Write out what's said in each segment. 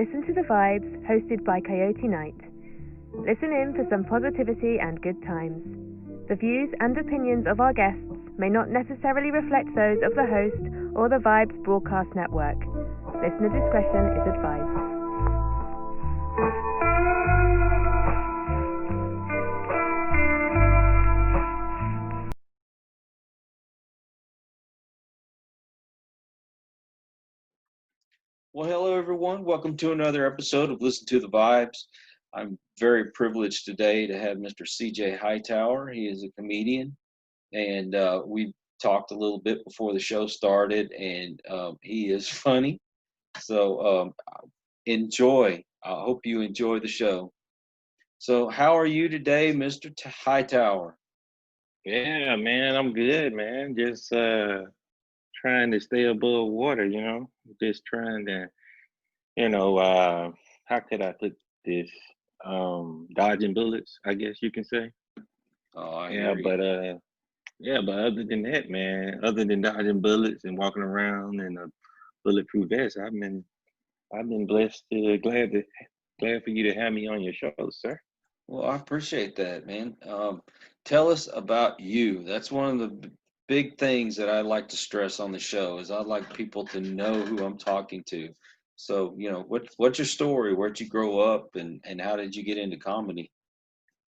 Listen to the Vibes, hosted by Coyote Night. Listen in for some positivity and good times. The views and opinions of our guests may not necessarily reflect those of the host or the Vibes Broadcast Network. Listener discretion is advised. Well, hello, everyone. Welcome to another episode of Listen to the Vibes. I'm very privileged today to have Mr. CJ Hightower. He is a comedian, and we talked a little bit before the show started, and he is funny. So enjoy. I hope you enjoy the show. So how are you today, Mr. Hightower? Yeah, man, I'm good, man. Just trying to stay above water, Just trying to, how could I put this? Dodging bullets, I guess you can say. Oh, I Yeah, hear you. but other than that, man, other than dodging bullets and walking around in a bulletproof vest, I've been blessed glad for you to have me on your show, sir. Well, I appreciate that, man. Tell us about you. That's one of the big things that I like to stress on the show is I'd like people to know who I'm talking to. So, what's your story? Where'd you grow up and how did you get into comedy?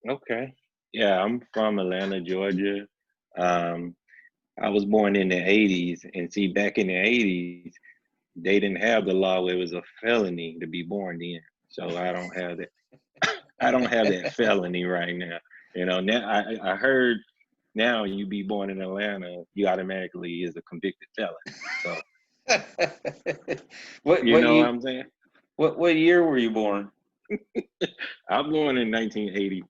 Okay. Yeah, I'm from Atlanta, Georgia. Um, I was born in the 80s, and see, back in the 80s, they didn't have the law where it was a felony to be born then. So I don't have that. I don't have that felony right now. Now I heard now you be born in Atlanta, you automatically is a convicted felon. So what you what know what you I'm saying? what year were you born? I'm born in 1980.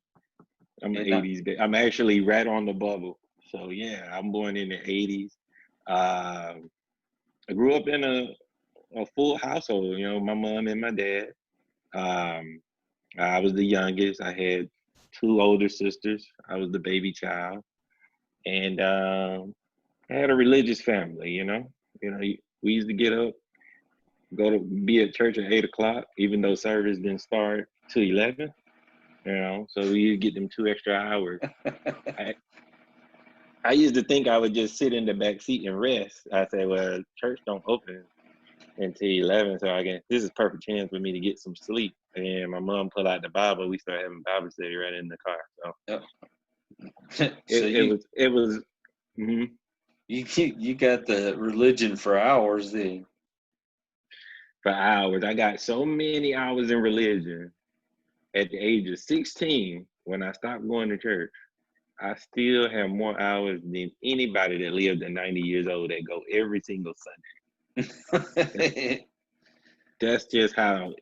I'm an In, 80s. I'm actually right on the bubble. So yeah, I'm born in the 80s. I grew up in a full household, my mom and my dad. Um, I was the youngest. I had two older sisters. I was the baby child. And I had a religious family, we used to get up, go to be at church at 8 o'clock, even though service didn't start till 11, so we used to get them 2 extra hours. I, I used to think I would just sit in the back seat and rest. I said, well, church don't open until 11, so this is perfect chance for me to get some sleep. And my mom pulled out the Bible. We started having Bible study right in the car. So so it was. Mm-hmm. you got the religion for hours then. For hours. I got so many hours in religion at the age of 16 when I stopped going to church. I still have more hours than anybody that lived at 90 years old that go every single Sunday. that's just how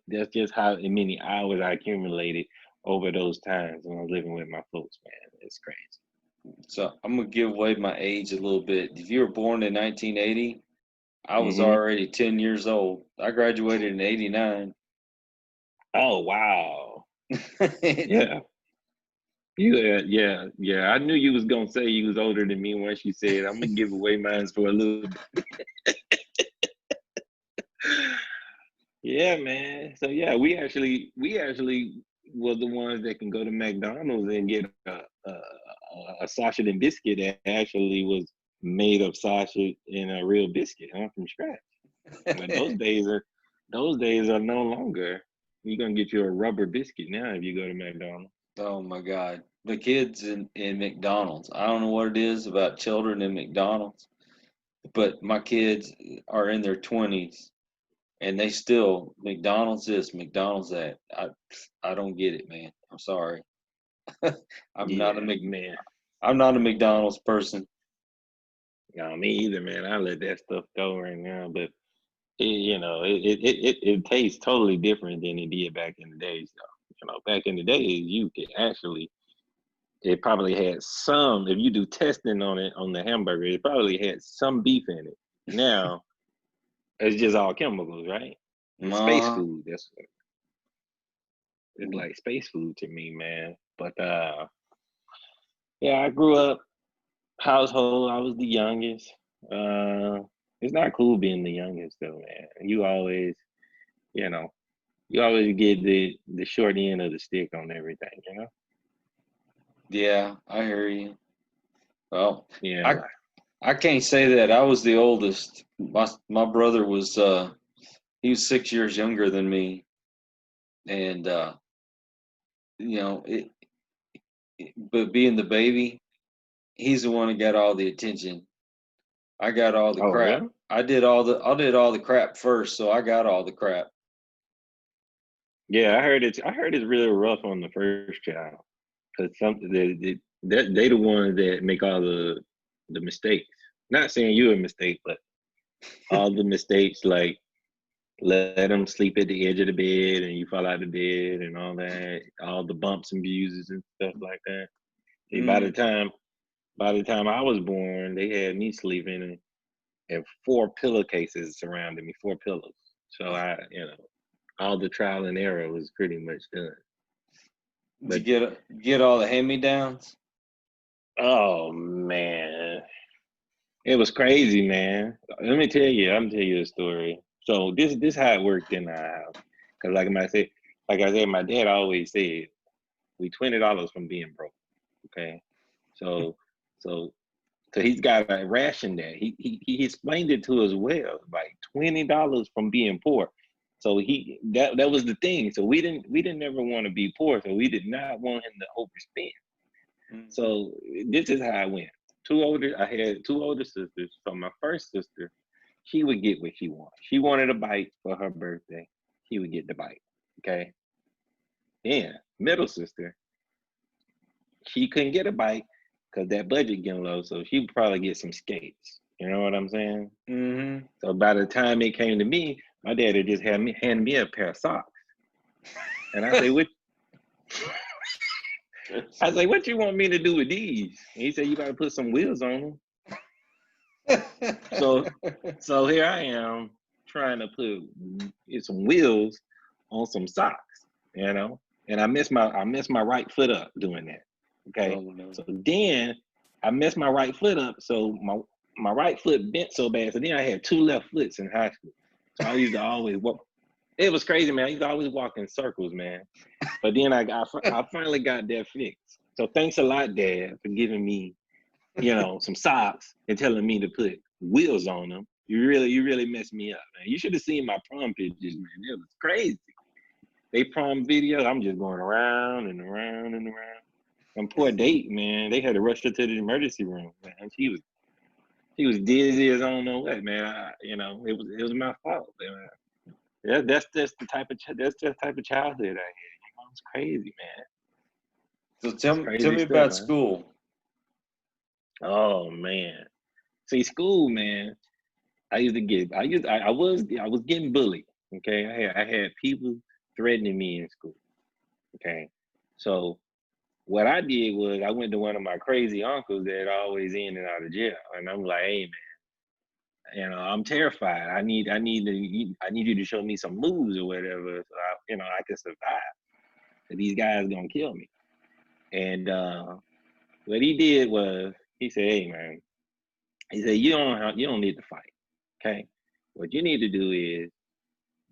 many hours I accumulated over those times when I was living with my folks, man. It's crazy. So I'm gonna give away my age a little bit. If you were born in 1980, I was Mm-hmm. already 10 years old. I graduated in 89. Oh wow. Yeah. Yeah. I knew you was gonna say you was older than me once you said I'm gonna give away mine for a little bit. Yeah, man. So yeah, we actually were the ones that can go to McDonald's and get a sausage and biscuit that actually was made of sausage and a real biscuit, from scratch. But those days are no longer. You're gonna get you a rubber biscuit now if you go to McDonald's. Oh my God. The kids in McDonald's. I don't know what it is about children in McDonald's, but my kids are in their 20s and they still McDonald's this, McDonald's that. I don't get it, man. I'm sorry. I'm not a Yeah, Mc, man. I'm not a McDonald's person. No, me either, man. I let that stuff go right now, but it tastes totally different than it did back in the days, though. Back in the days, you could actually, it probably had some, if you do testing on it, on the hamburger, it probably had some beef in it. Now, it's just all chemicals, right? It's space Uh, food. It's like space food to me, man. But yeah, I grew up household. I was the youngest. It's not cool being the youngest though, man. You always, you know, you always get the short end of the stick on everything, you know? Yeah, I hear you. Well, Yeah, I can't say that I was the oldest. My brother was he was 6 years younger than me, and you know but being the baby, he's the one that got all the attention. I got all the oh, crap. really? I did all the crap first, so I got all the crap. Yeah, I heard it's really rough on the first child because they the ones that make all the mistakes. Not saying you're a mistake, but all the mistakes like let them sleep at the edge of the bed and you fall out of bed and all that, all the bumps and bruises and stuff like that. See, Mm. by the time I was born, they had me sleeping and four pillowcases surrounding me, four pillows. So all the trial and error was pretty much done. Did But you get all the hand-me-downs? oh man, it was crazy, man. I'm tell you a story. So this how it worked in our house. Cause like I said, my dad always said we $20 from being broke. Okay, so so so he's got to ration that. He explained it to us well, like $20 from being poor. So that was the thing. So we didn't ever want to be poor. So we did not want him to overspend. Mm-hmm. So this is how it went. I had two older sisters. So my first sister, she would get what she wanted. She wanted a bike for her birthday. She would get the bike. Okay. Then middle sister, she couldn't get a bike because that budget getting low. So she would probably get some skates. You know what I'm saying? Mm-hmm. So by the time it came to me, my dad had just hand me a pair of socks. And I say, what I say, what you want me to do with these? And he said, you gotta put some wheels on them. So here I am trying to put some wheels on some socks, you know. And I messed my right foot up doing that. Oh Okay. no. So then I messed my right foot up. So my right foot bent so bad. So then I had two left foots in high school. So I used to always walk. It was crazy, man. I used to always walk in circles, man. But then I finally got that fixed. So thanks a lot, Dad, for giving me, some socks and telling me to put wheels on them. You really messed me up, man. You should have seen my prom pictures, man. It was crazy. They prom video, I'm just going around and around and around. And poor date, man, they had to rush her to the emergency room, man. She was dizzy as I don't know what, man. It was my fault, man. Yeah, that's the type of childhood I had. It's crazy, man. So It's tell crazy me stuff, about man. school. Oh man. See, school, man. I was getting bullied. Okay, I had people threatening me in school. Okay, so what I did was I went to one of my crazy uncles that always in and out of jail, and I'm like, hey man, I'm terrified. I need you to show me some moves or whatever, so I can survive. These guys gonna kill me. And what he did was he said, hey man, he said you don't need to fight. Okay, what you need to do is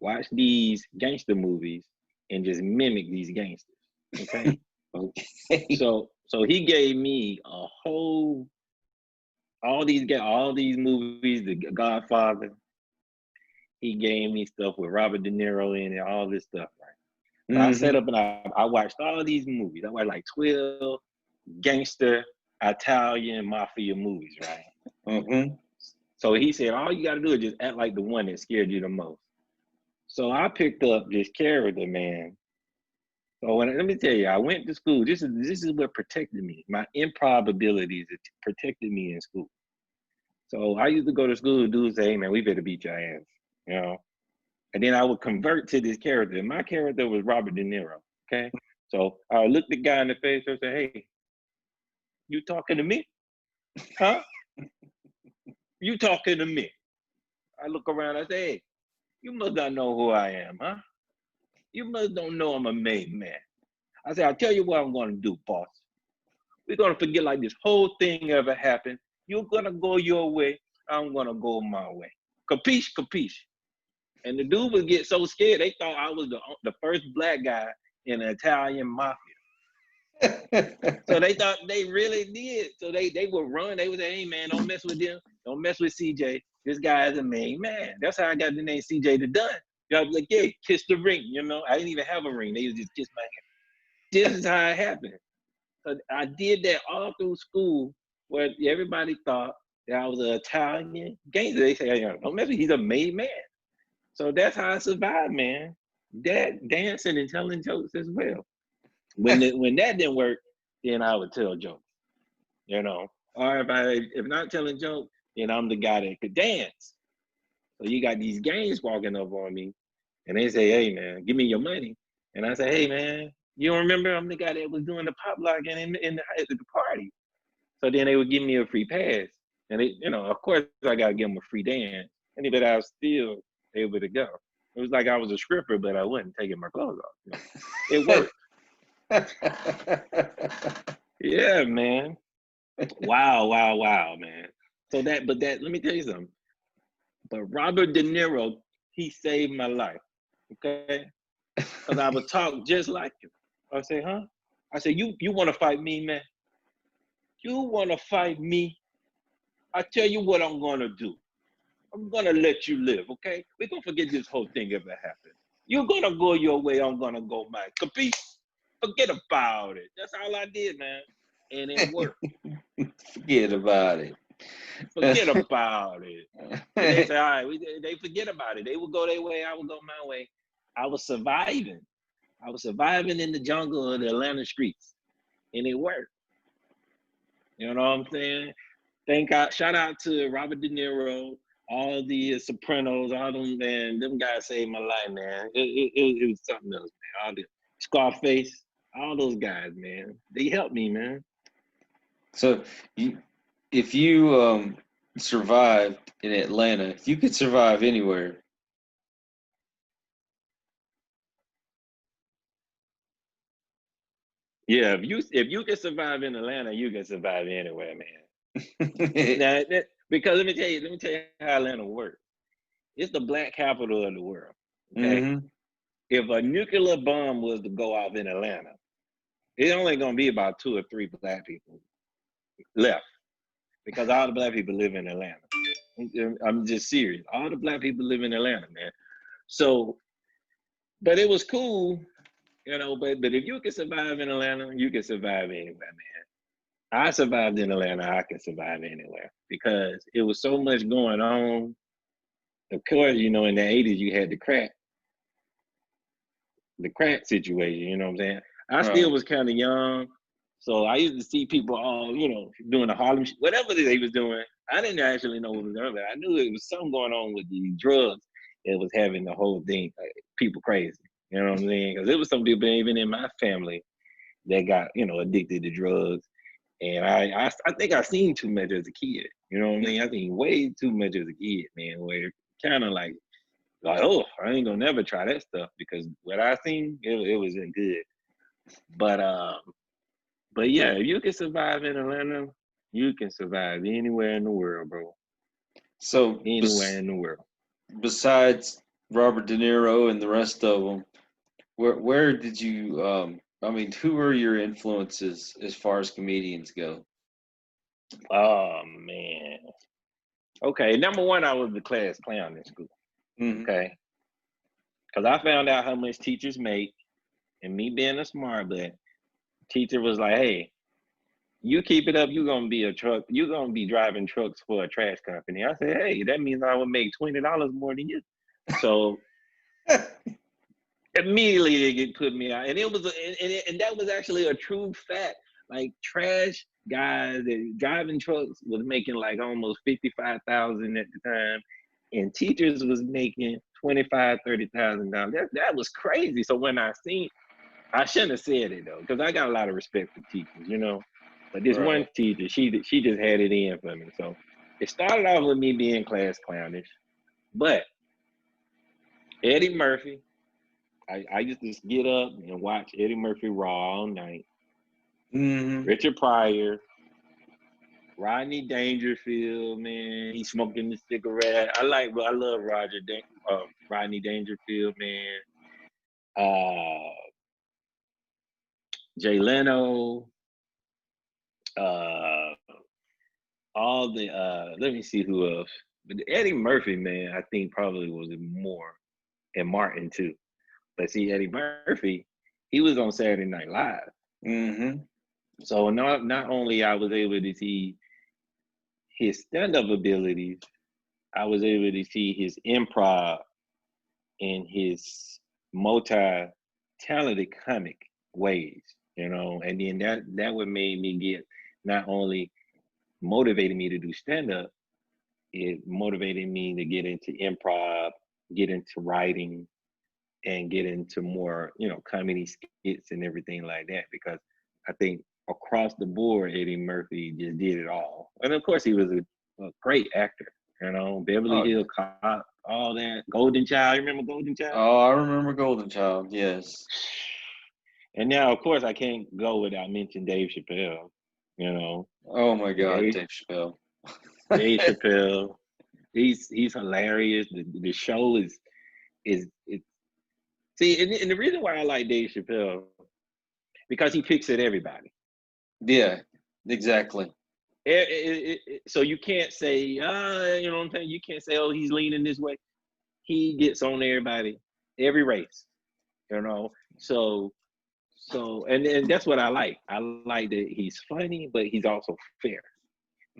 watch these gangster movies and just mimic these gangsters. Okay. So he gave me all these movies, The Godfather. He gave me stuff with Robert De Niro in it, all this stuff, right? So I Mm-hmm. set up and I watched all these movies. I watched like 12 gangster Italian mafia movies, right? Mm-hmm. So he said, all you got to do is just act like the one that scared you the most. So I picked up this character, man. So let me tell you, I went to school. This is what protected me. My improv abilities protected me in school. So I used to go to school. Dudes say, "Hey man, we better beat your ass," you know. And then I would convert to this character. And my character was Robert De Niro. Okay. So I looked the guy in the face and said, "Hey, you talking to me? Huh? You talking to me?" I look around. I say, "Hey, you must not know who I am, huh? You must don't know I'm a made man." I said, "I'll tell you what I'm going to do, boss. We're going to forget like this whole thing ever happened. You're going to go your way. I'm going to go my way. Capiche, capiche." And the dude would get so scared, they thought I was the first black guy in the Italian mafia. So they thought they really did. So they would run. They would say, "Hey man, don't mess with them. Don't mess with CJ. This guy is a main man." That's how I got the name CJ the Dunn. I was like, "Yeah, kiss the ring." You know, I didn't even have a ring. They would just kiss my hand. This is how it happened. So I did that all through school, where everybody thought that I was an Italian gangster. They say, "Hey, don't mess with. He's a made man." So that's how I survived, man. That dancing and telling jokes as well. When that didn't work, then I would tell jokes, you know. Or if not telling jokes, then I'm the guy that could dance. So you got these gangs walking up on me, and they say, "Hey man, give me your money," and I say, "Hey man, you don't remember I'm the guy that was doing the pop locking at the party?" So then they would give me a free pass, and they, you know, of course I gotta give them a free dance, and but I was still able to go. It was like I was a stripper, but I wasn't taking my clothes off. You know? It worked. Yeah, man. Wow, wow, wow, man. So let me tell you something. But Robert De Niro, he saved my life. Okay? Because I would talk just like him. I say, huh? I say, you want to fight me, man? You want to fight me? I tell you what I'm gonna do. I'm gonna let you live, okay? We're gonna forget this whole thing ever happened. You're gonna go your way, I'm gonna go mine. Capiche? Forget about it. That's all I did, man. And it worked. Forget about it. Forget about it. And they say, all right, they forget about it. They would go their way, I would go my way. I was surviving. I was surviving in the jungle of the Atlanta streets. And it worked. You know what I'm saying? Thank God. Shout out to Robert De Niro, all the Sopranos, all them, man. Them guys saved my life, man. It was something else, man. All the Scarface, all those guys, man. They helped me, man. So, if you survived in Atlanta, if you could survive anywhere, Yeah, if you can survive in Atlanta, you can survive anywhere, man. Now, because let me tell you how Atlanta works. It's the black capital of the world. Okay. Mm-hmm. If a nuclear bomb was to go off in Atlanta, it's only gonna be about 2 or 3 black people left. Because all the black people live in Atlanta. I'm just serious. All the black people live in Atlanta, man. So, but it was cool, you know, but if you can survive in Atlanta, you can survive anywhere, man. I survived in Atlanta, I can survive anywhere because it was so much going on. Of course, you know, in the 80s, you had the crack situation, you know what I'm saying? I still Right. was kind of young. So I used to see people all, you know, doing the Harlem, whatever they was doing. I didn't actually know what was going on, but I knew it was something going on with the drugs that was having the whole thing, people crazy. You know what I'm saying? Because there was some people even in my family that got, you know, addicted to drugs. And I think I seen too much as a kid. You know what I mean? I seen way too much as a kid, man, where kind of like, oh, I ain't gonna never try that stuff because what I seen, it wasn't good. But yeah, if you can survive in Atlanta, you can survive anywhere in the world, bro. So, Anywhere in the world. besides Robert De Niro and the rest of them, where did you? I mean, who are your influences as far as comedians go? Oh man. Okay, number one, I was the class clown in school. Mm-hmm. Okay, because I found out how much teachers make, and me being a smart butt, teacher was like, "Hey, you keep it up, you're gonna be a truck. You're gonna be driving trucks for a trash company." I said, "Hey, that means I would make $20 more than you." So immediately they get put me out, and it was, and that was actually a true fact. Like trash guys that driving trucks was making like almost 55,000 at the time, and teachers was making $25,000-$30,000. That was crazy. So when I seen, I shouldn't have said it though, because I got a lot of respect for teachers, you know. But this one Right. teacher, she just had it in for me. So it started off with me being class clownish, but Eddie Murphy. I used to get up and watch Eddie Murphy Raw all night. Mm-hmm. Richard Pryor, Rodney Dangerfield, man, he's smoking the cigarette. I love Roger Rodney Dangerfield, man. Uh, Jay Leno. Uh, all the let me see who else. But Eddie Murphy, man, I think probably was more, and Martin too. But see, Eddie Murphy, he was on Saturday Night Live. Mm-hmm. So not only I was able to see his stand-up abilities, I was able to see his improv and his multi-talented comic ways, and then that would made me get not only motivated me to do stand-up, it motivated me to get into improv, get into writing, and get into more, comedy skits and everything like that. Because I think across the board, Eddie Murphy just did it all. And of course, he was a great actor. Beverly Oh, Hills Cop, all that. Golden Child, you remember Golden Child? oh, I remember Golden Child. Yes. And now, of course, I can't go without mentioning Dave Chappelle. You know, Oh my God, Dave Dave Chappelle. Dave Chappelle. He's hilarious. The show is it. See, and the reason why I like Dave Chappelle, because he picks at everybody. Yeah, exactly. So you can't say, you know what I'm saying? You can't say, oh, he's leaning this way. He gets on everybody, every race, you know. And that's what I like. I like that he's funny, but he's also fair.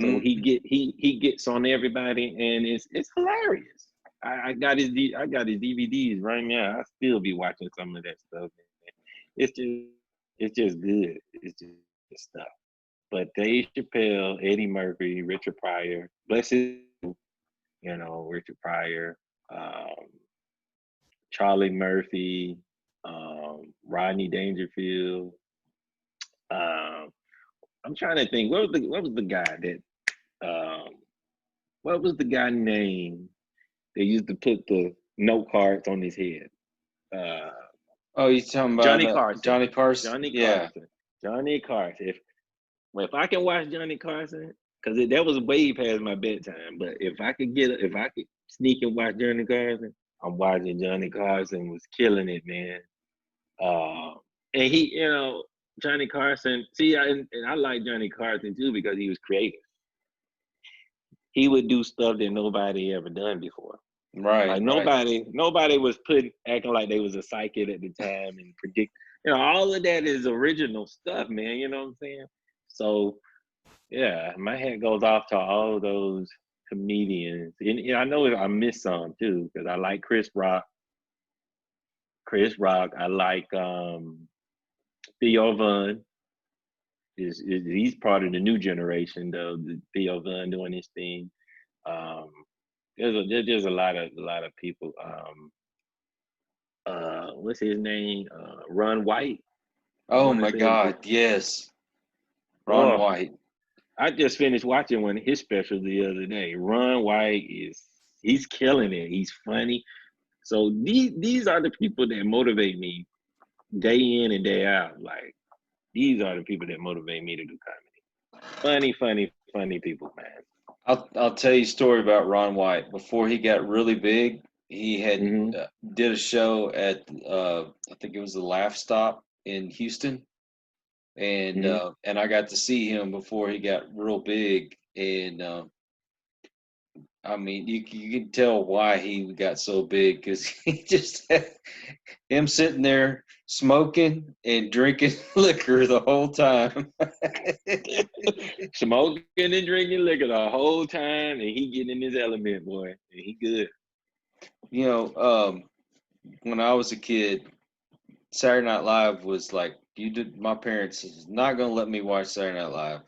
So Mm. he gets on everybody, and it's hilarious. I got his DVDs right now. I still be watching some of that stuff. It's just good. It's just stuff. But Dave Chappelle, Eddie Murphy, Richard Pryor, bless his, Richard Pryor, um, Charlie Murphy, Rodney Dangerfield. Um, I'm trying to think. What was the guy that? Um, what was the guy name? They used to put the note cards on his head. Uh, Oh, you talking about Johnny Carson. Johnny Carson? Johnny Yeah. Carson. Johnny Carson. If I can watch Johnny Carson, because that was way past my bedtime. But if I could sneak and watch Johnny Carson, I'm watching Johnny Carson. Was killing it, man. And he, Johnny Carson. See, and I like Johnny Carson too because he was creative. He would do stuff that nobody ever done before. Right. Like Right. nobody was acting like they was a psychic at the time and predict. All of that is original stuff, man. You know what I'm saying? So yeah, my hat goes off to all those comedians. And I know I missed some too because I like Chris Rock. I like Theo Von. He's part of the new generation though. Theo Von doing his thing. Um, there's a lot of people. What's his name? Ron White. I Oh want to my say God, yes. Ron oh, White. I just finished watching one of his specials the other day. Ron White he's killing it. He's funny. So these are the people that motivate me day in and day out. Like these are the people that motivate me to do comedy. Funny people, man. I'll tell you a story about Ron White. Before he got really big, he had Hmm. did a show at I think it was the Laugh Stop in Houston, Hmm. and I got to see him before he got real big, and I mean you can tell why he got so big because he just had him sitting there smoking and drinking liquor the whole time. Smoking and drinking liquor the whole time, and he getting in his element, boy. And he good. You know, when I was a kid, Saturday Night Live was like you did. My parents is not going to let me watch Saturday Night Live,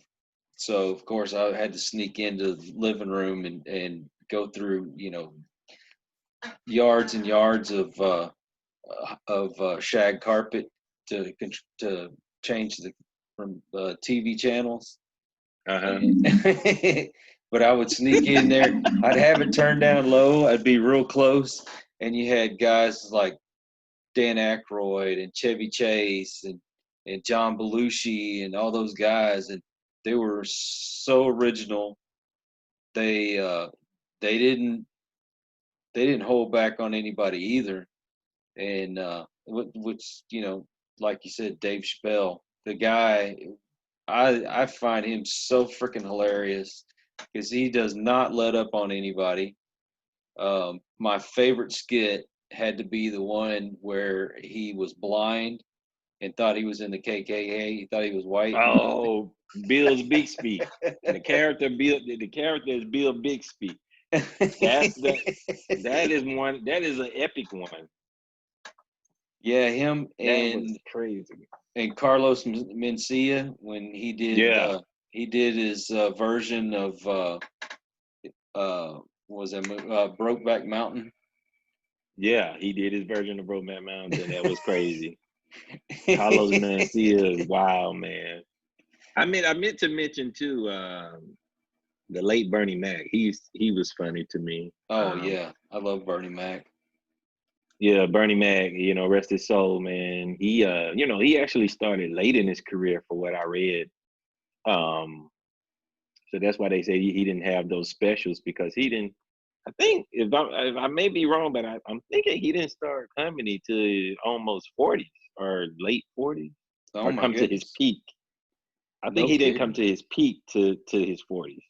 so of course I had to sneak into the living room and go through yards and yards of shag carpet to to change the from TV channels. Uh-huh. But I would sneak in there. I'd have it turned down low. I'd be real close, and you had guys like Dan Aykroyd and Chevy Chase and John Belushi and all those guys, and they were so original. They didn't they didn't hold back on anybody either. And which, like you said, Dave Chappelle, the guy, I find him so freaking hilarious because he does not let up on anybody. My favorite skit had to be the one where he was blind and thought he was in the KKK. He thought he was white. Oh, Bill's Bixby. The character is Bill Bixby. That is one. That is an epic one. Yeah, him That was crazy. and Carlos Mencia when he did his version of what was that movie? Brokeback Mountain. Yeah, he did his version of Brokeback Mountain, and that was crazy. Carlos Mencia is wild, man. I meant to mention too, the late Bernie Mac. He was funny to me. Oh yeah, I love Bernie Mac. Yeah, Bernie Mac, rest his soul, man. He he actually started late in his career for what I read. So that's why they say he didn't have those specials because he didn't. I think if I may be wrong, but I'm thinking he didn't start comedy till almost 40s or late 40s, Oh or my come to his goodness. peak. I think No he didn't come kidding. to his peak to his 40s,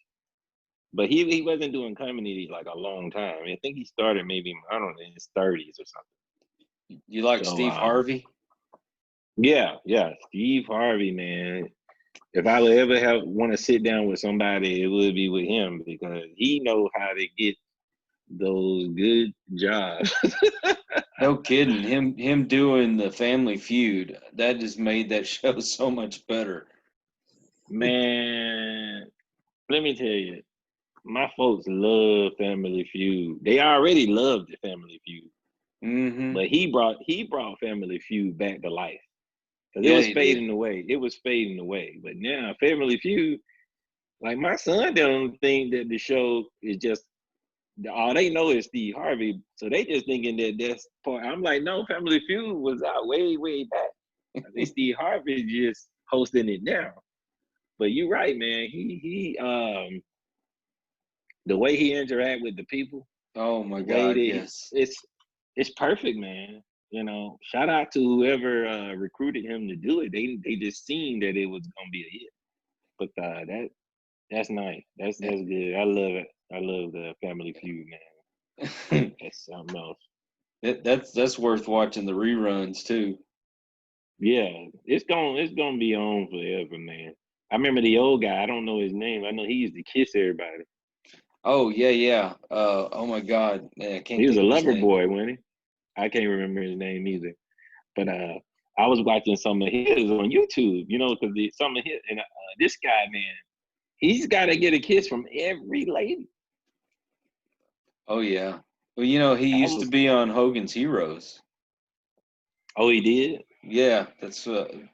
but he wasn't doing comedy like a long time. I think he started maybe, I don't know, in his 30s or something. You like So Steve Harvey? yeah, Steve Harvey, man. If I would ever want to sit down with somebody, it would be with him because he know how to get those good jobs. No kidding. Him doing the Family Feud, that just made that show so much better. Man, let me tell you, my folks love Family Feud. They already loved the Family Feud, Mm-hmm. but he brought Family Feud back to life because it Yeah, was he did. fading away. It was fading away, but now Family Feud, like my son don't think that the show is just all they know is Steve Harvey, so they just thinking that that's part. I'm like, no, Family Feud was out way, way back. I think Steve Harvey is just hosting it now. But you're right, man. He the way he interact with the people, Oh my the way God, that yes. it's perfect, man. Shout out to whoever recruited him to do it. They just seen that it was gonna be a hit. But that's nice. That's good. I love it. I love the Family Feud, man. That's something else. That's worth watching the reruns too. Yeah, it's gonna be on forever, man. I remember the old guy. I don't know his name. I know he used to kiss everybody. Oh yeah, yeah. Oh my God, man, I He can't was think a of his lover name. boy, wasn't he? I can't remember his name either. But I was watching some of his on YouTube, because some of his and this guy, man, he's got to get a kiss from every lady. Oh yeah. Well, he I used to was, be on Hogan's Heroes. oh, he did. Yeah, that's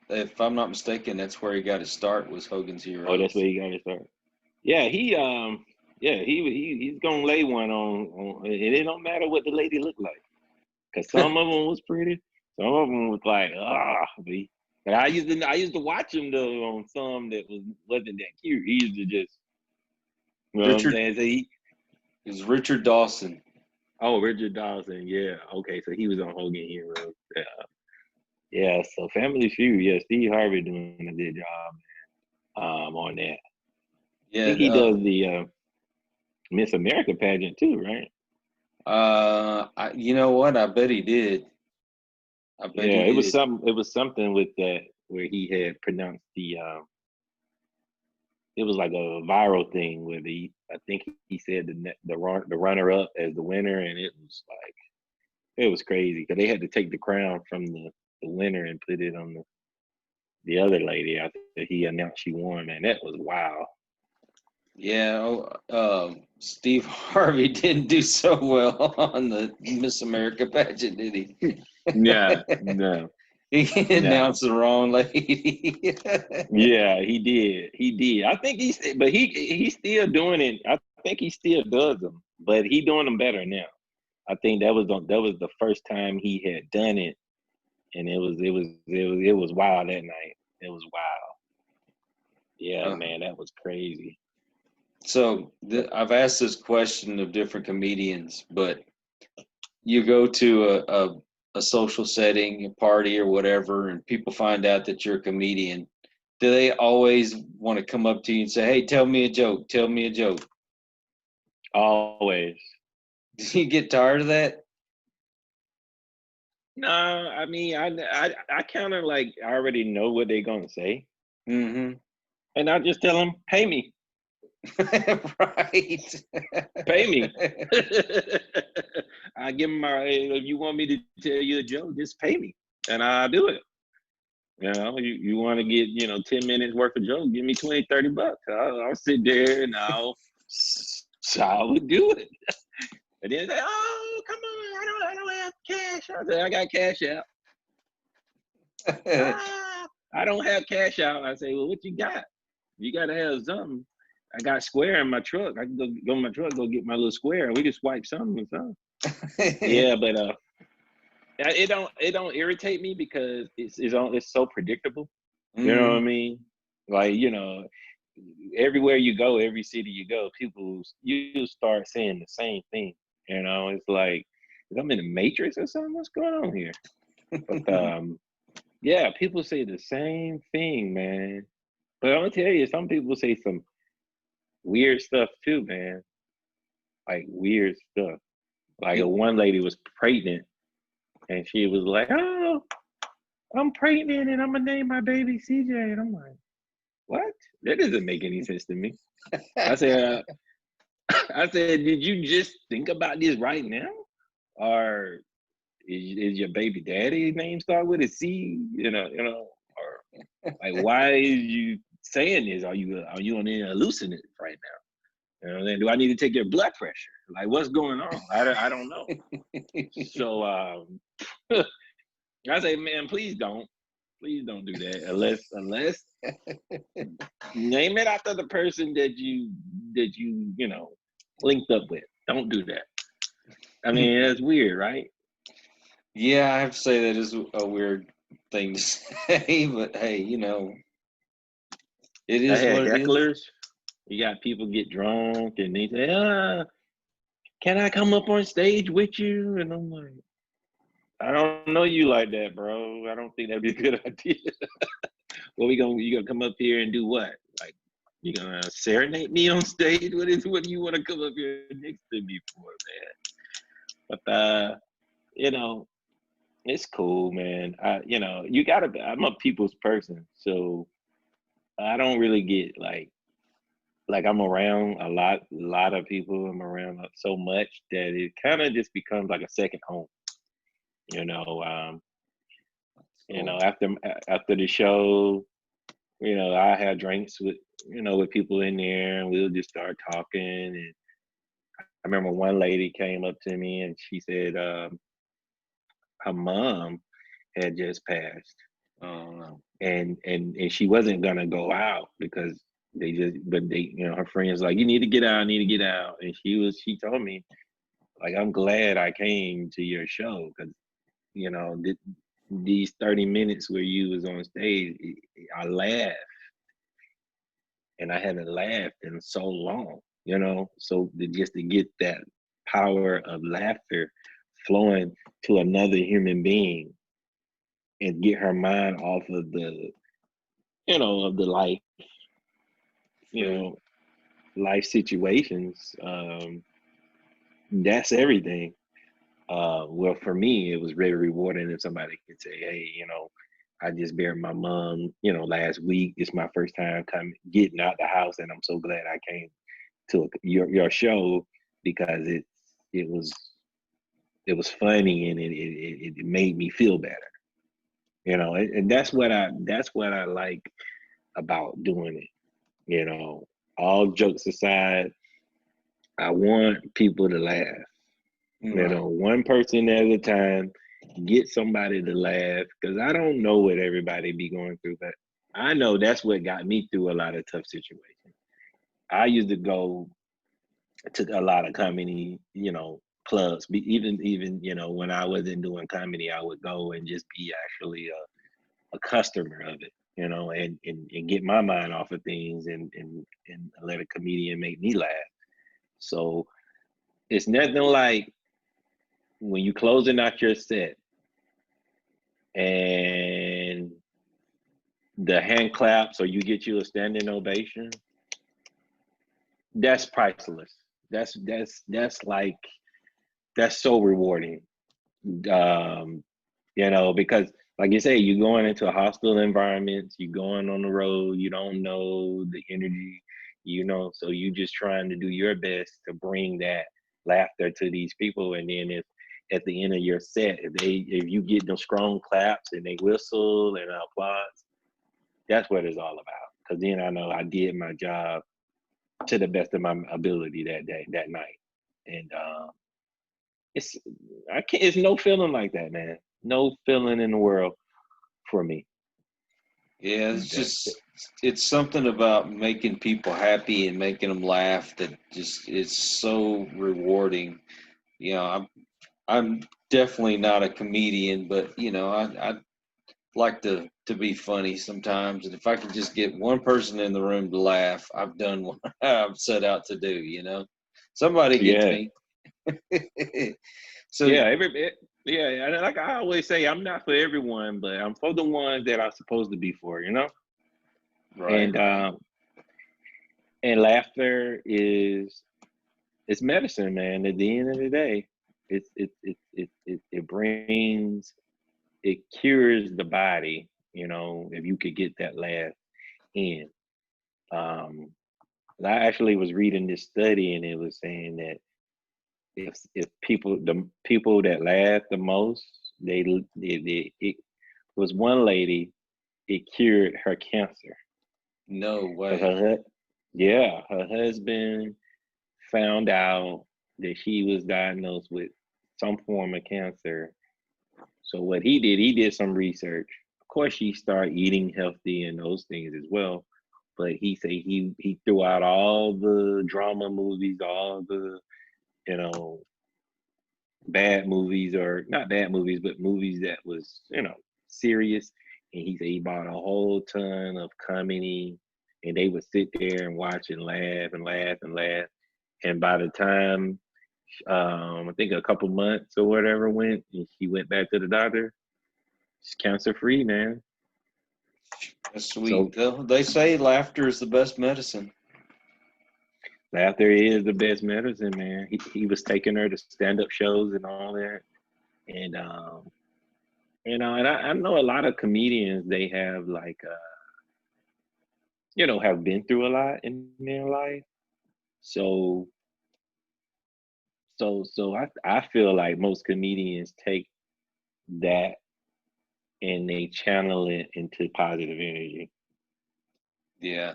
if I'm not mistaken, that's where he got his start was Hogan's Oh, that's Heroes. where he got to start. Yeah, he's gonna lay one on, and it don't matter what the lady looked like, cause some of them was pretty, some of them was like but I used to watch him though on some that wasn't that cute. He used to just, you know what I'm Richard saying? So is Richard Dawson. Richard Dawson, yeah, okay, so he was on Hogan Heroes, yeah. Yeah, so Family Feud, yeah, Steve Harvey doing a good job on that. I Yeah. think he does the Miss America pageant too, right? You know what? I bet he did. I bet he Yeah, it was did. something with that where he had pronounced the it was like a viral thing where I think he said the runner up as the winner, and it was crazy because they had to take the crown from the winner and put it on the other lady after he announced she won. Man, that was wild. Yeah. Steve Harvey didn't do so well on the Miss America pageant, did he? Yeah, no, He no. announced the wrong lady. Yeah, he did. He did. I think he's still doing it. I think he still does them, but he doing them better now. I think that was the first time he had done it, and it was wild that night. It was wild. Yeah, Uh, man, that was crazy. so But I've asked this question of different comedians, but you go to a social setting, a party or whatever, and people find out that you're a comedian, do they always want to come up to you and say, "Hey, tell me a joke, tell me a joke"? Always. Do you get tired of that? No, I mean, I kind of like I already know what they're gonna say, Mm-hmm. and I just tell them, pay me, Right. pay me. I give them my. Hey, if you want me to tell you a joke, just pay me, and I'll do it. You know, you want to get 10 minutes worth of joke, give me 20, $30. I'll sit there and I would do it. And then they say, "Oh, come on, I don't have cash." I say, "I got cash out." I don't have cash out. I say, "Well, what you got? You got to have something." I got Square in my truck. I can go in my truck, go get my little Square, and we can swipe something or something. Yeah, but it don't irritate me because it's so predictable. You know what I mean? Like, everywhere you go, every city you go, you start saying the same thing. It's like, I'm in the Matrix or something. What's going on here? But yeah, people say the same thing, man. But I'm gonna tell you, some people say some weird stuff too, man. Like weird stuff. Like one lady was pregnant, and she was like, "Oh, I'm pregnant, and I'm gonna name my baby CJ." And I'm like, "What? That doesn't make any sense to me." I said, "Did you just think about this right now, or is your baby daddy's name start with a C? Or like, why is you saying this? Are you on any hallucinate right now? Then do I need to take your blood pressure? Like, what's going on? I don't know." So I say, man, please don't do that unless name it after the person that you linked up with. Don't do that. I mean, that's weird, right? Yeah, I have to say that is a weird thing to say, but hey, it I is had what it is. hecklers. You got people get drunk and they say, "Can I come up on stage with you?" And I'm like, "I don't know you like that, bro. I don't think that'd be a good idea." Well, you gonna come up here and do what? Like, you gonna serenade me on stage? What do you want to come up here next to me for, man? But it's cool, man. You gotta. I'm a people's person, so I don't really get like I'm around a lot of people. I'm around so much that it kind of just becomes like a second home. You know, um, Cool. after the show, I had drinks with people in there, and we'll just start talking. And I remember one lady came up to me and she said her mom had just passed, Oh no. and she wasn't gonna go out because her friends like, "You need to get out, I need to get out." And she told me, like, "I'm glad I came to your show because you know th- these 30 minutes where you was on stage, I laughed, and I hadn't laughed in so long, so just to get that power of laughter flowing to another human being and get her mind off of the you True. know life situations. That's everything. Well, for me, it was very rewarding if somebody could say, "Hey, I just buried my mom, last week. It's my first time getting out the house, and I'm so glad I came to your show because it was funny and it made me feel better." And that's what I like about doing it. All jokes aside, I want people to laugh. Right. One person at a time, get somebody to laugh because I don't know what everybody be going through, but I know that's what got me through a lot of tough situations. I used to go to a lot of comedy, clubs. Even when I wasn't doing comedy, I would go and just be actually a customer of it, and get my mind off of things and let a comedian make me laugh. So it's nothing like when you closing out your set and the hand claps or you get you a standing ovation, that's priceless. That's like that's so rewarding. Um, because like you say, you're going into hostile environments, you're going on the road, you don't know the energy, so you just trying to do your best to bring that laughter to these people. And then if at the end of your set, if you get them strong claps and they whistle and applause, that's what it's all about. Because then I know I did my job to the best of my ability that night. And it's it's no feeling like that, man. No feeling in the world for me. Yeah, it's something about making people happy and making them laugh that just it's so rewarding. I'm definitely not a comedian, but I like to be funny sometimes, and if I can just get one person in the room to laugh, I've done what I've set out to do. Somebody gets Yeah, me. So yeah, yeah. And like I always say, I'm not for everyone, but I'm for the ones that I'm supposed to be for. right. And laughter is it's medicine, man. At the end of the day, it brings it cures the body. If you could get that laugh in. Um, I actually was reading this study, and it was saying that if the people that laugh the most, it was one lady, it cured her cancer. No Because way. her husband found out that she was diagnosed with some form of cancer. So what he did some research. Of course, she started eating healthy and those things as well. But he said he threw out all the drama movies, all the you know bad movies, or not bad movies, but movies that was serious. And he said he bought a whole ton of comedy, and they would sit there and watch and laugh and laugh and laugh. And by the time I think a couple months or whatever went, and she went back to the doctor, she's cancer free, man. That's sweet. So They say laughter is the best medicine. laughter is the best medicine, man. He was taking her to stand up shows and all that, and and I know a lot of comedians, they have like have been through a lot in their life. So I feel like most comedians take that and they channel it into positive energy. Yeah.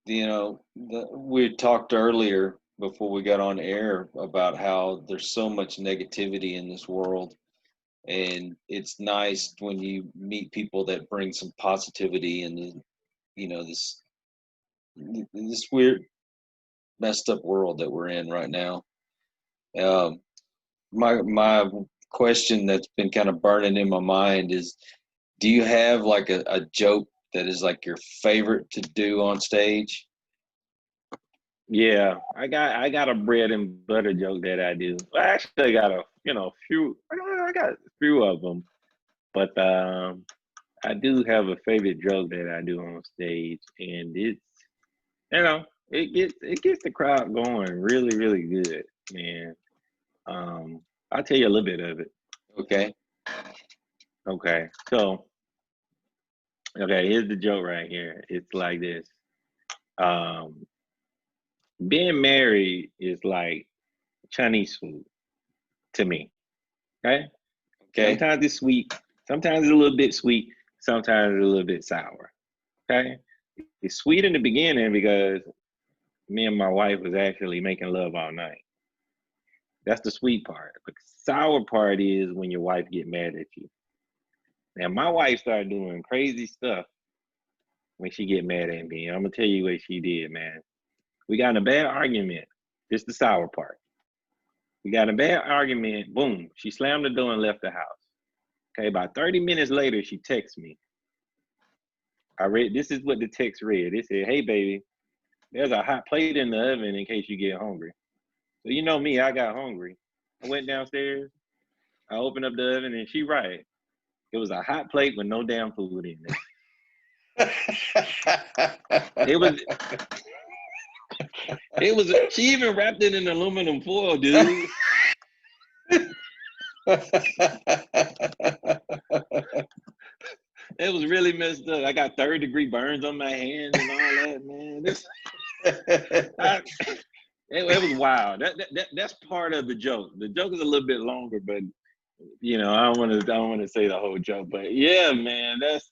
We talked earlier before we got on air about how there's so much negativity in this world, and it's nice when you meet people that bring some positivity into this weird, messed up world that we're in right now. Um, my question that's been kind of burning in my mind is, do you have like a joke that is like your favorite to do on stage? Yeah, I got a bread and butter joke that I do. Well, actually, I got a few. I got a few of them, but I do have a favorite joke that I do on stage, and it's it gets the crowd going really really good, man. I'll tell you a little bit of it. Okay. Okay, so here's the joke right here. It's like this. Um, Being married is like Chinese food to me. Okay. Okay. Sometimes it's sweet, sometimes it's a little bit sweet, sometimes it's a little bit sour. Okay. It's sweet in the beginning because me and my wife was actually making love all night. That's the sweet part. But the sour part is when your wife get mad at you. Now my wife started doing crazy stuff when she get mad at me. I'm gonna tell you what she did, man. We got in a bad argument. This is the sour part. We got in a bad argument. Boom. She slammed the door and left the house. Okay, about 30 minutes later, she texts me. This is what the text read. It said, "Hey, baby, there's a hot plate in the oven in case you get hungry." So you know me, I got hungry. I went downstairs. I opened up the oven and she right. It was a hot plate with no damn food in it. It was. It was. She even wrapped it in aluminum foil, dude. It was really messed up. I got 3rd-degree burns on my hand and all that, man. It was wild. That's part of the joke. The joke is a little bit longer, but I don't want to say the whole joke. But yeah, man, that's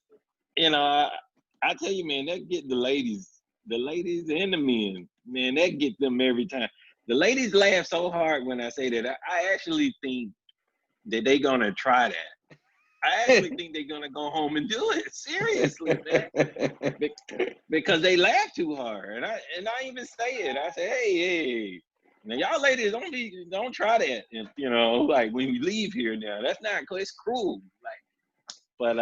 I tell you, man, that get the ladies and the men, man, that get them every time. The ladies laugh so hard when I say that. I actually think that they gonna try that. I actually think they're gonna go home and do it. Seriously, man. Because they laugh too hard. And I even say it. I say, hey, now y'all ladies don't try that. Like when you leave here now. That's not cool. It's cruel. But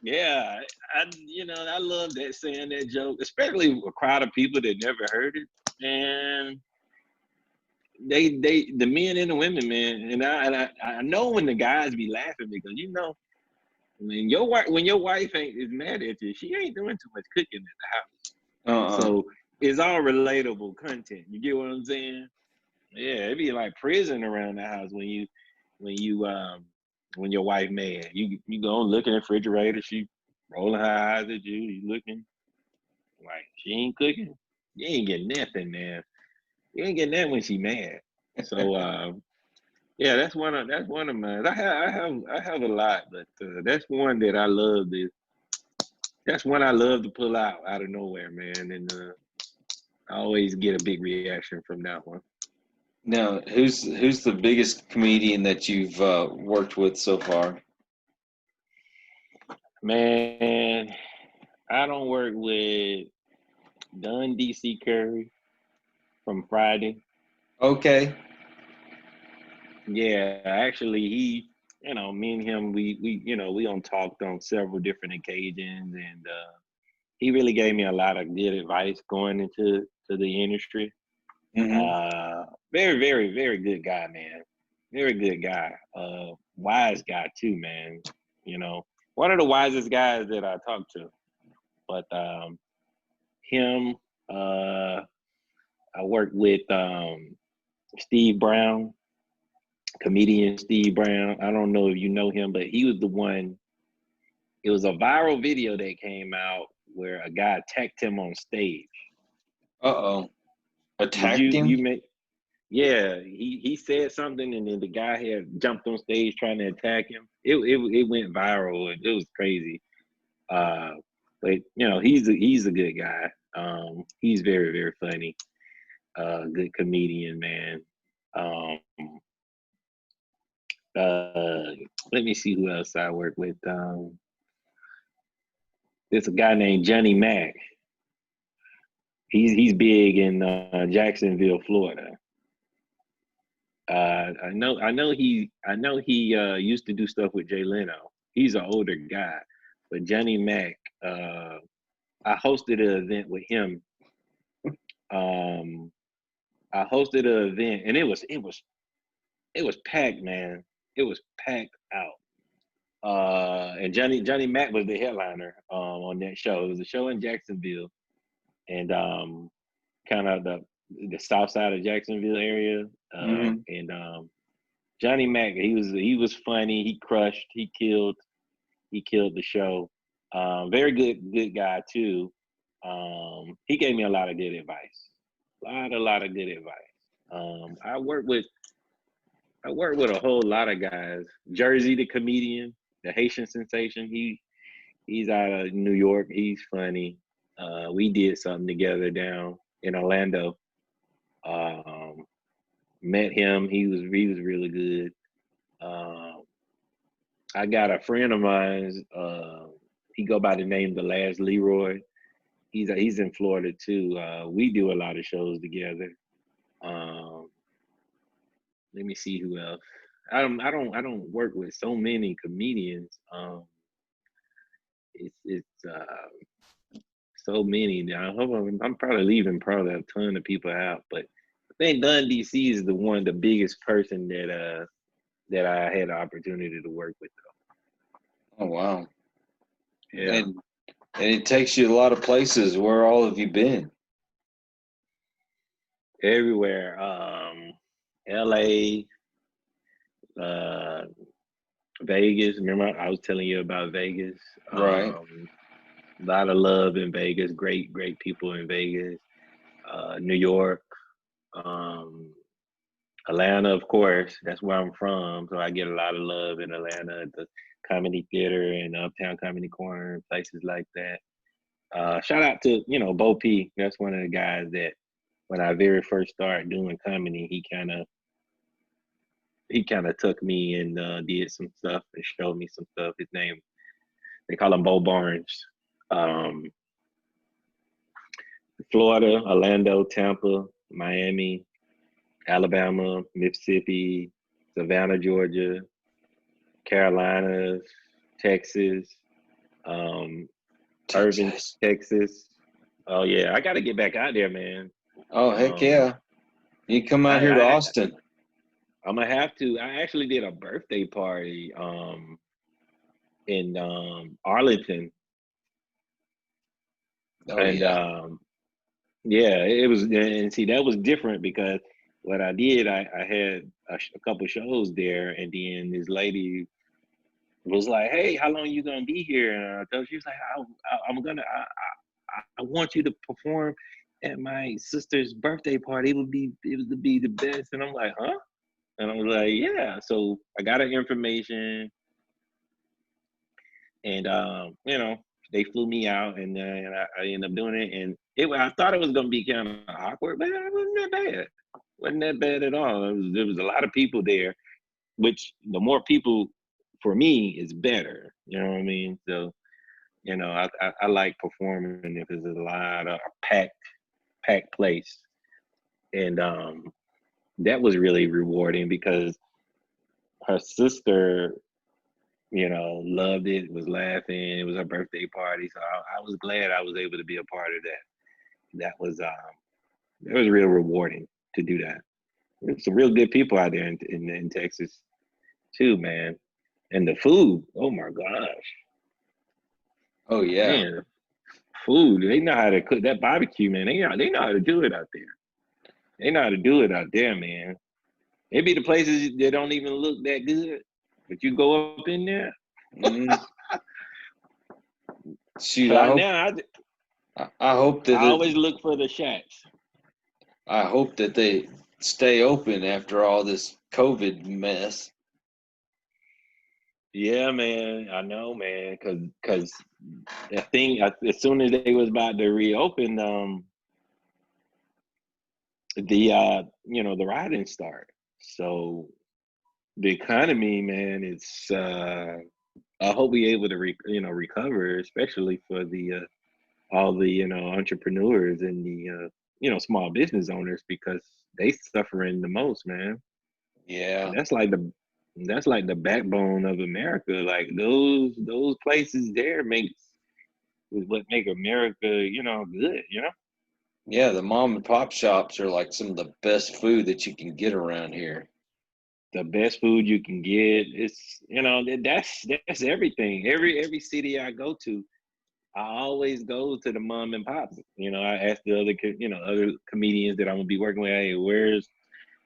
yeah, I love that saying that joke, especially a crowd of people that never heard it. And the men and the women, man, and I know when the guys be laughing because when your wife is mad at you, she ain't doing too much cooking at the house. So it's all relatable content. You get what I'm saying? Yeah, it'd be like prison around the house when your wife mad. You go look in the refrigerator, she rolling her eyes at you. You looking like she ain't cooking. You ain't getting nothing, man. You ain't getting that when she mad. So yeah, that's one of mine. I have a lot, but that's one that I love. That's one I love to pull out of nowhere, man, and I always get a big reaction from that one. Now, who's the biggest comedian that you've worked with so far? Man, I don't work with Dunn DC Curry from Friday. Okay. Yeah, actually, me and him, we on talked on several different occasions, and he really gave me a lot of good advice going into the industry. Mm-hmm. Very, very, very good guy, man. Very good guy. Wise guy too, man. One of the wisest guys that I talked to. But him, I worked with Steve Brown, comedian Steve Brown. I don't know if you know him, but he was the one. It was a viral video that came out where a guy attacked him on stage. Attacked him? Yeah, he said something, and then the guy had jumped on stage trying to attack him. It went viral, and it was crazy. But he's a good guy. He's very, very funny. Good comedian, man. Let me see who else I work with. There's a guy named Johnny Mac. He's big in Jacksonville, Florida. I know he used to do stuff with Jay Leno. He's an older guy, but Johnny Mac, I hosted an event with him. I hosted an event, and it was packed, man. It was packed out. And Johnny Mac was the headliner on that show. It was a show in Jacksonville, and kind of the south side of Jacksonville area. And Johnny Mac, he was funny. He crushed. He killed the show. Very good guy too. He gave me a lot of good advice. A lot of good advice. I work with a whole lot of guys. Jersey, the comedian, the Haitian sensation. He's out of New York. He's funny. We did something together down in Orlando. Met him. He was really good. I got a friend of mine. He go by the name The Last Leroy. He's in Florida too. We do a lot of shows together. Let me see who else. I don't work with so many comedians. It's so many now. I'm probably leaving a ton of people out, but I think Dunn DC is the biggest person that that I had the opportunity to work with. Oh wow. Yeah, And it takes you a lot of places. Where all have you been? everywhere. L.A., uh, Vegas. Remember, I was telling you about Vegas. Right. A lot of love in Vegas. Great, great people in Vegas. New York, um, Atlanta, of course. That's where I'm from, so I get a lot of love in Atlanta at the Comedy Theater and Uptown Comedy Corner and places like that. Shout out to Bo P. That's one of the guys that when I very first started doing comedy, he kind of took me and did some stuff and showed me some stuff. His name, they call him Bo Barnes. Um, Florida, Orlando, Tampa, Miami, Alabama, Mississippi, Savannah, Georgia, Carolinas, Texas, um, Irving, Texas. Texas. Oh yeah, I got to get back out there, man. Oh heck Um, yeah. You come out I, here to I Austin. I'm gonna have to. I actually did a birthday party in Arlington, Oh and yeah. yeah, it was. And see, that was different because what I did, I had a couple shows there, and then this lady was like, "Hey, how long you gonna be here?" And I told she was like, "I'm gonna. I want you to perform at my sister's birthday party. It would be the best." And I'm like, "Huh?" And I was like, "Yeah." So I got her information, and they flew me out, and then I ended up doing it. And I thought it was gonna be kind of awkward, but it wasn't that bad. Wasn't that bad at all. There was a lot of people there, which the more people for me is better. You know what I mean? So I like performing if there's a lot of packed place, and that was really rewarding because her sister, loved it, was laughing. It was her birthday party, so I was glad I was able to be a part of that. That was real rewarding to do that. There's some real good people out there in Texas too, man. And the food, oh my gosh, Oh yeah. man, food. They know how to cook that barbecue, man. They know how to do it out there. They know how to do it out there, man. It be the places that don't even look that good, but you go up in there. Mm, shoot, So now I hope that I always look for the shacks. I hope that they stay open after all this COVID mess. Yeah, man, I know, man, cause I think as soon as they was about to reopen, the riding start. So the economy, man, it's I hope we able to recover, especially for the all the entrepreneurs and the small business owners because they suffering the most, man. Yeah. That's like the backbone of America. Like those places there is what make America, good. Yeah, the mom and pop shops are like some of the best food that you can get around here. The best food you can get. It's that's everything. Every city I go to, I always go to the mom and pops. I ask the other comedians that I'm gonna be working with, hey, where's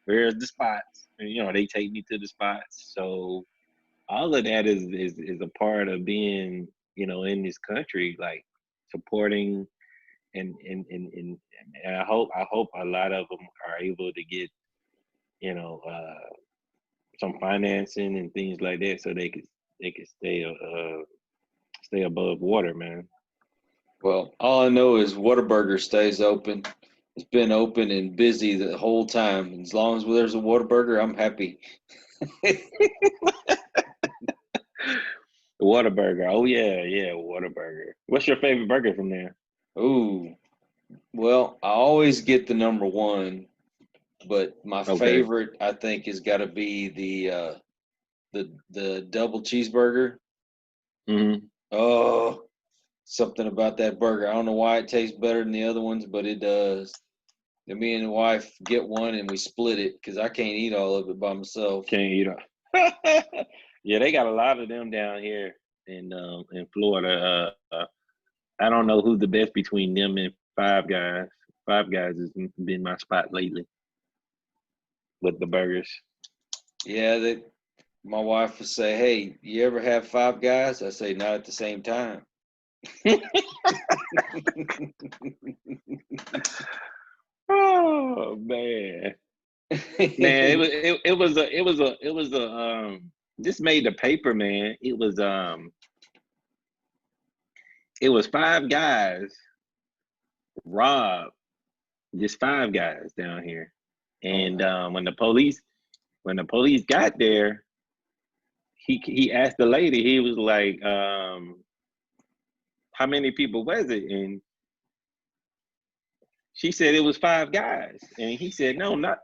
the spots? And they take me to the spots. So all of that is a part of being, in this country, like supporting and I hope a lot of them are able to get, you know, some financing and things like that so they could stay above water, man. Well, all I know is Whataburger stays open. It's been open and busy the whole time. As long as there's a Whataburger, I'm happy. Whataburger. Oh yeah, Whataburger. What's your favorite burger from there? Ooh, well, I always get the number one, but my Okay. favorite I think has got to be the double cheeseburger. Hmm. Oh, something about that burger. I don't know why it tastes better than the other ones, but it does. And me and the wife get one and we split it because I can't eat all of it by myself. Can't eat it. Yeah, they got a lot of them down here in Florida. I don't know who's the best between them and Five Guys. Five Guys has been my spot lately with the burgers. Yeah, my wife would say, "Hey, you ever have Five Guys?" I say, "Not at the same time." Oh man, man, this made the paper, man. It was Five Guys robbed just Five Guys down here, and when the police got there, he asked the lady. He was like, "How many people was it?" And she said it was Five Guys, and he said, "No, not."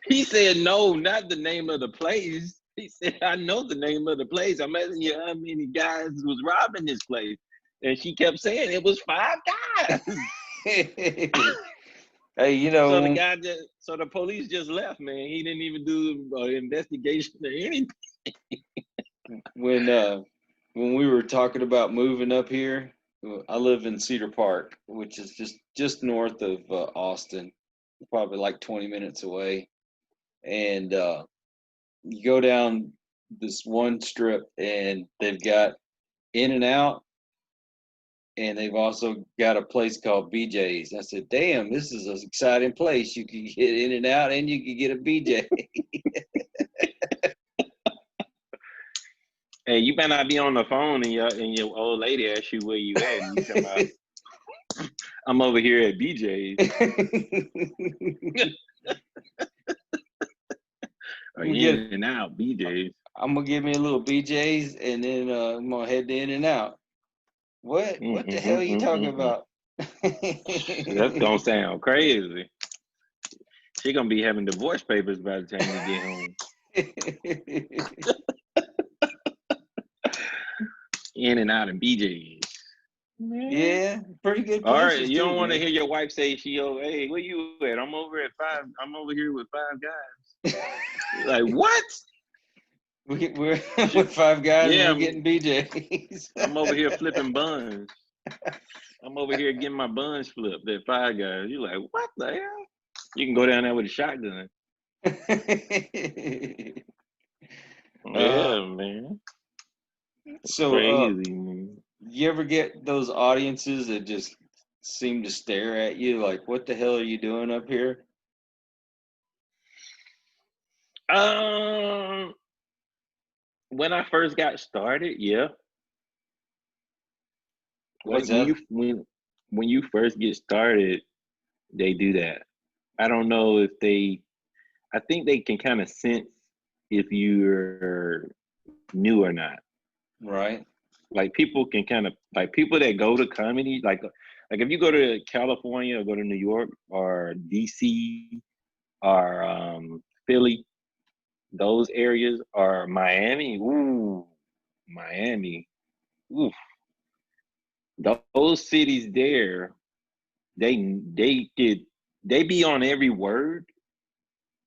He said, "No, not the name of the place." He said, "I know the name of the place. I'm asking you how many guys was robbing this place." And she kept saying it was Five Guys. Hey, So the police just left, man. He didn't even do an investigation or anything. when we were talking about moving up here, I live in Cedar Park, which is just north of Austin, probably like 20 minutes away. And you go down this one strip, and they've got In and Out, and they've also got a place called BJ's. I said, "Damn, this is an exciting place. You can get In and Out, and you can get a BJ." Hey, you better not be on the phone and your old lady asks you where you at, and you come out. I'm over here at BJ's. Or In and Out, BJ's. I'm gonna give me a little BJ's, and then I'm gonna head to In and Out. What the hell are you talking about? That's gonna sound crazy. She gonna be having divorce papers by the time you get home. In and Out and BJ's. Yeah, pretty good places. All right, you too, don't want to man. hear your wife say hey, where you at? I'm over here with Five Guys. Like, what? We're with Five Guys, Yeah, and we're getting BJ's. I'm over here flipping buns. I'm over here getting my buns flipped at Five Guys. You're like, what the hell? You can go down there with a shotgun. Yeah, man. So, Crazy, man. you ever get those audiences that just seem to stare at you like, "What the hell are you doing up here?" When I first got started, yeah. What's that? When you first get started, they do that. I don't know if I think they can kind of sense if you're new or not. Right. Like people can kind of like people that go to comedy, like if you go to California or go to New York or DC or Philly, those areas, or Miami. Ooh, Miami. Oof. Those cities there, they be on every word.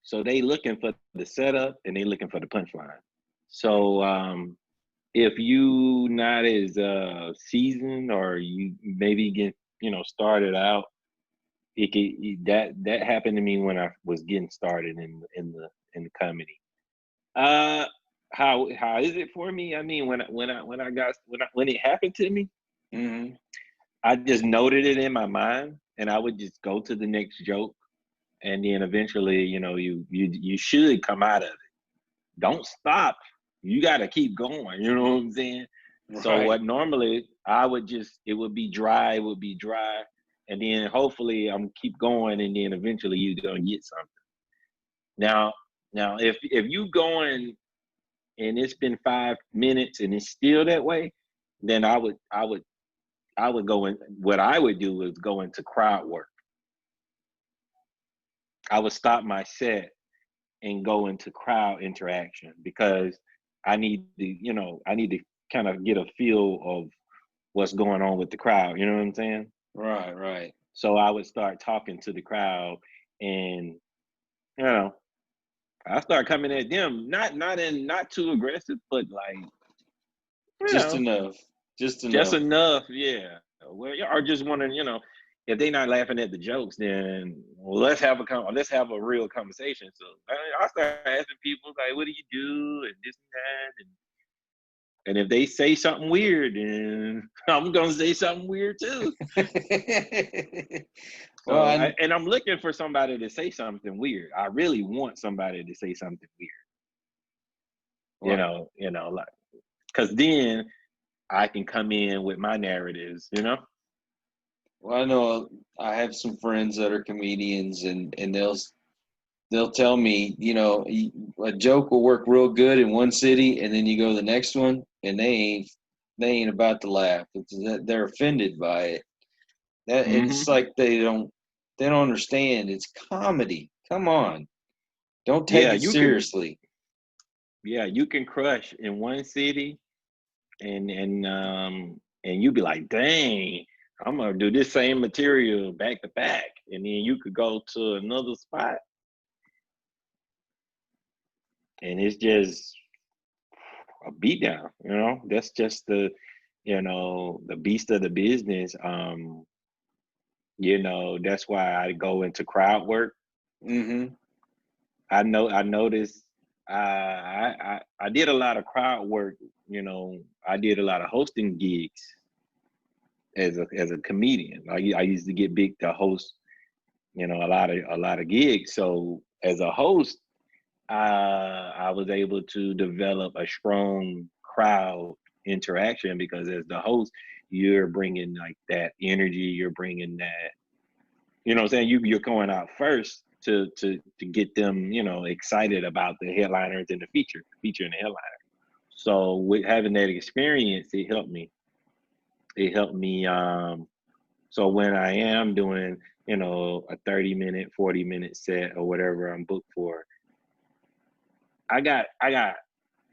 So they looking for the setup and they looking for the punchline. So if you not as seasoned or you maybe get started out, that happened to me when I was getting started in the comedy. Uh, how is it for me? I mean, when it happened to me, Mm-hmm. I just noted it in my mind, and I would just go to the next joke, and then eventually, you should come out of it. Don't stop. You got to keep going. You know what I'm saying? Right. So what normally it would be dry, and then hopefully I'm keep going, and then eventually you're gonna get something. Now, if you going and it's been 5 minutes and it's still that way, then I would go in. What I would do is go into crowd work. I would stop my set and go into crowd interaction because I need to kind of get a feel of what's going on with the crowd. You know what I'm saying? Right. So I would start talking to the crowd and, you know, I start coming at them, not too aggressive, but like, Just enough. Just just enough. enough, yeah. Well, or just want to, if they not laughing at the jokes, then let's have a real conversation. So I start asking people like, "What do you do?" and this and that, and if they say something weird, then I'm gonna say something weird too. Well, So, and I'm looking for somebody to say something weird. I really want somebody to say something weird. well, Like, because then I can come in with my narratives. well, I know I have some friends that are comedians, and they'll tell me, a joke will work real good in one city, and then you go to the next one, and they ain't about to laugh. It's that they're offended by it. That Hmm. it's like they don't understand. It's comedy. Come on, don't take Yeah, it you can. seriously. Yeah, you can crush in one city, and you be like, dang, I'm gonna do this same material back to back, and then you could go to another spot, and it's just a beatdown. That's just the beast of the business. That's why I go into crowd work. Mm-hmm. I noticed I did a lot of crowd work. I did a lot of hosting gigs as a comedian. I used to get big to host, a lot of gigs. So as a host, I was able to develop a strong crowd interaction because as the host, you're bringing like that energy. You're bringing that, what I'm saying. You're going out first to get them, excited about the headliners and the feature and the headliner. So with having that experience, it helped me. It helped me. So when I am doing, a 30-minute, 40-minute set or whatever I'm booked for, I got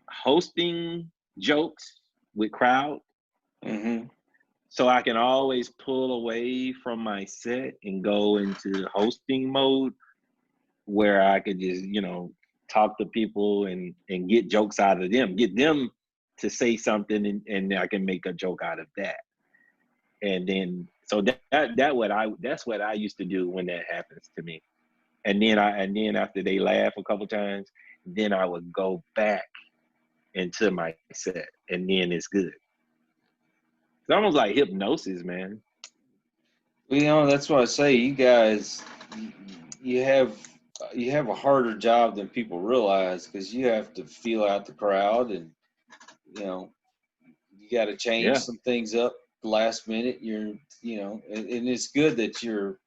hosting jokes with crowd, Mm-hmm. so I can always pull away from my set and go into hosting mode where I could just, talk to people and get jokes out of them, get them to say something, and I can make a joke out of that. And then so that's what I used to do when that happens to me. And then after they laugh a couple times, then I would go back into my set, and then it's good. It's almost like hypnosis, man. Well, that's what I say. You guys, you have you have a harder job than people realize because you have to feel out the crowd, and you know you got to change Yeah, some things up last minute. And it's good that you're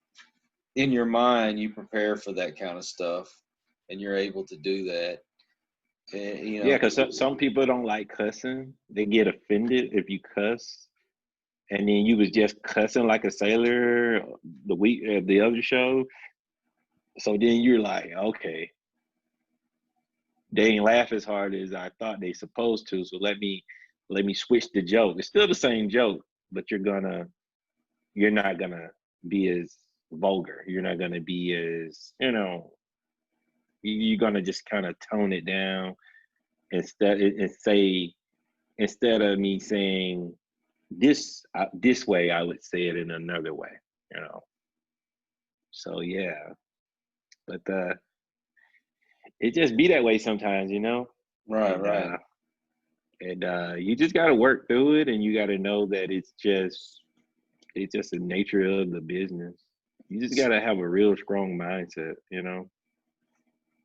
in your mind. You prepare for that kind of stuff, and you're able to do that. And, yeah. Because some people don't like cussing; they get offended if you cuss. And then you was just cussing like a sailor the other show. So then you're like, okay, they ain't laugh as hard as I thought they supposed to. So let me switch the joke. It's still the same joke, but you're not gonna be as vulgar. You're not gonna be as you're gonna just kind of tone it down and say, instead of me saying this way, I would say it in another way. You know. So yeah, but it just be that way sometimes. right, And right. you just got to work through it, and you got to know that it's just the nature of the business. You just got to have a real strong mindset.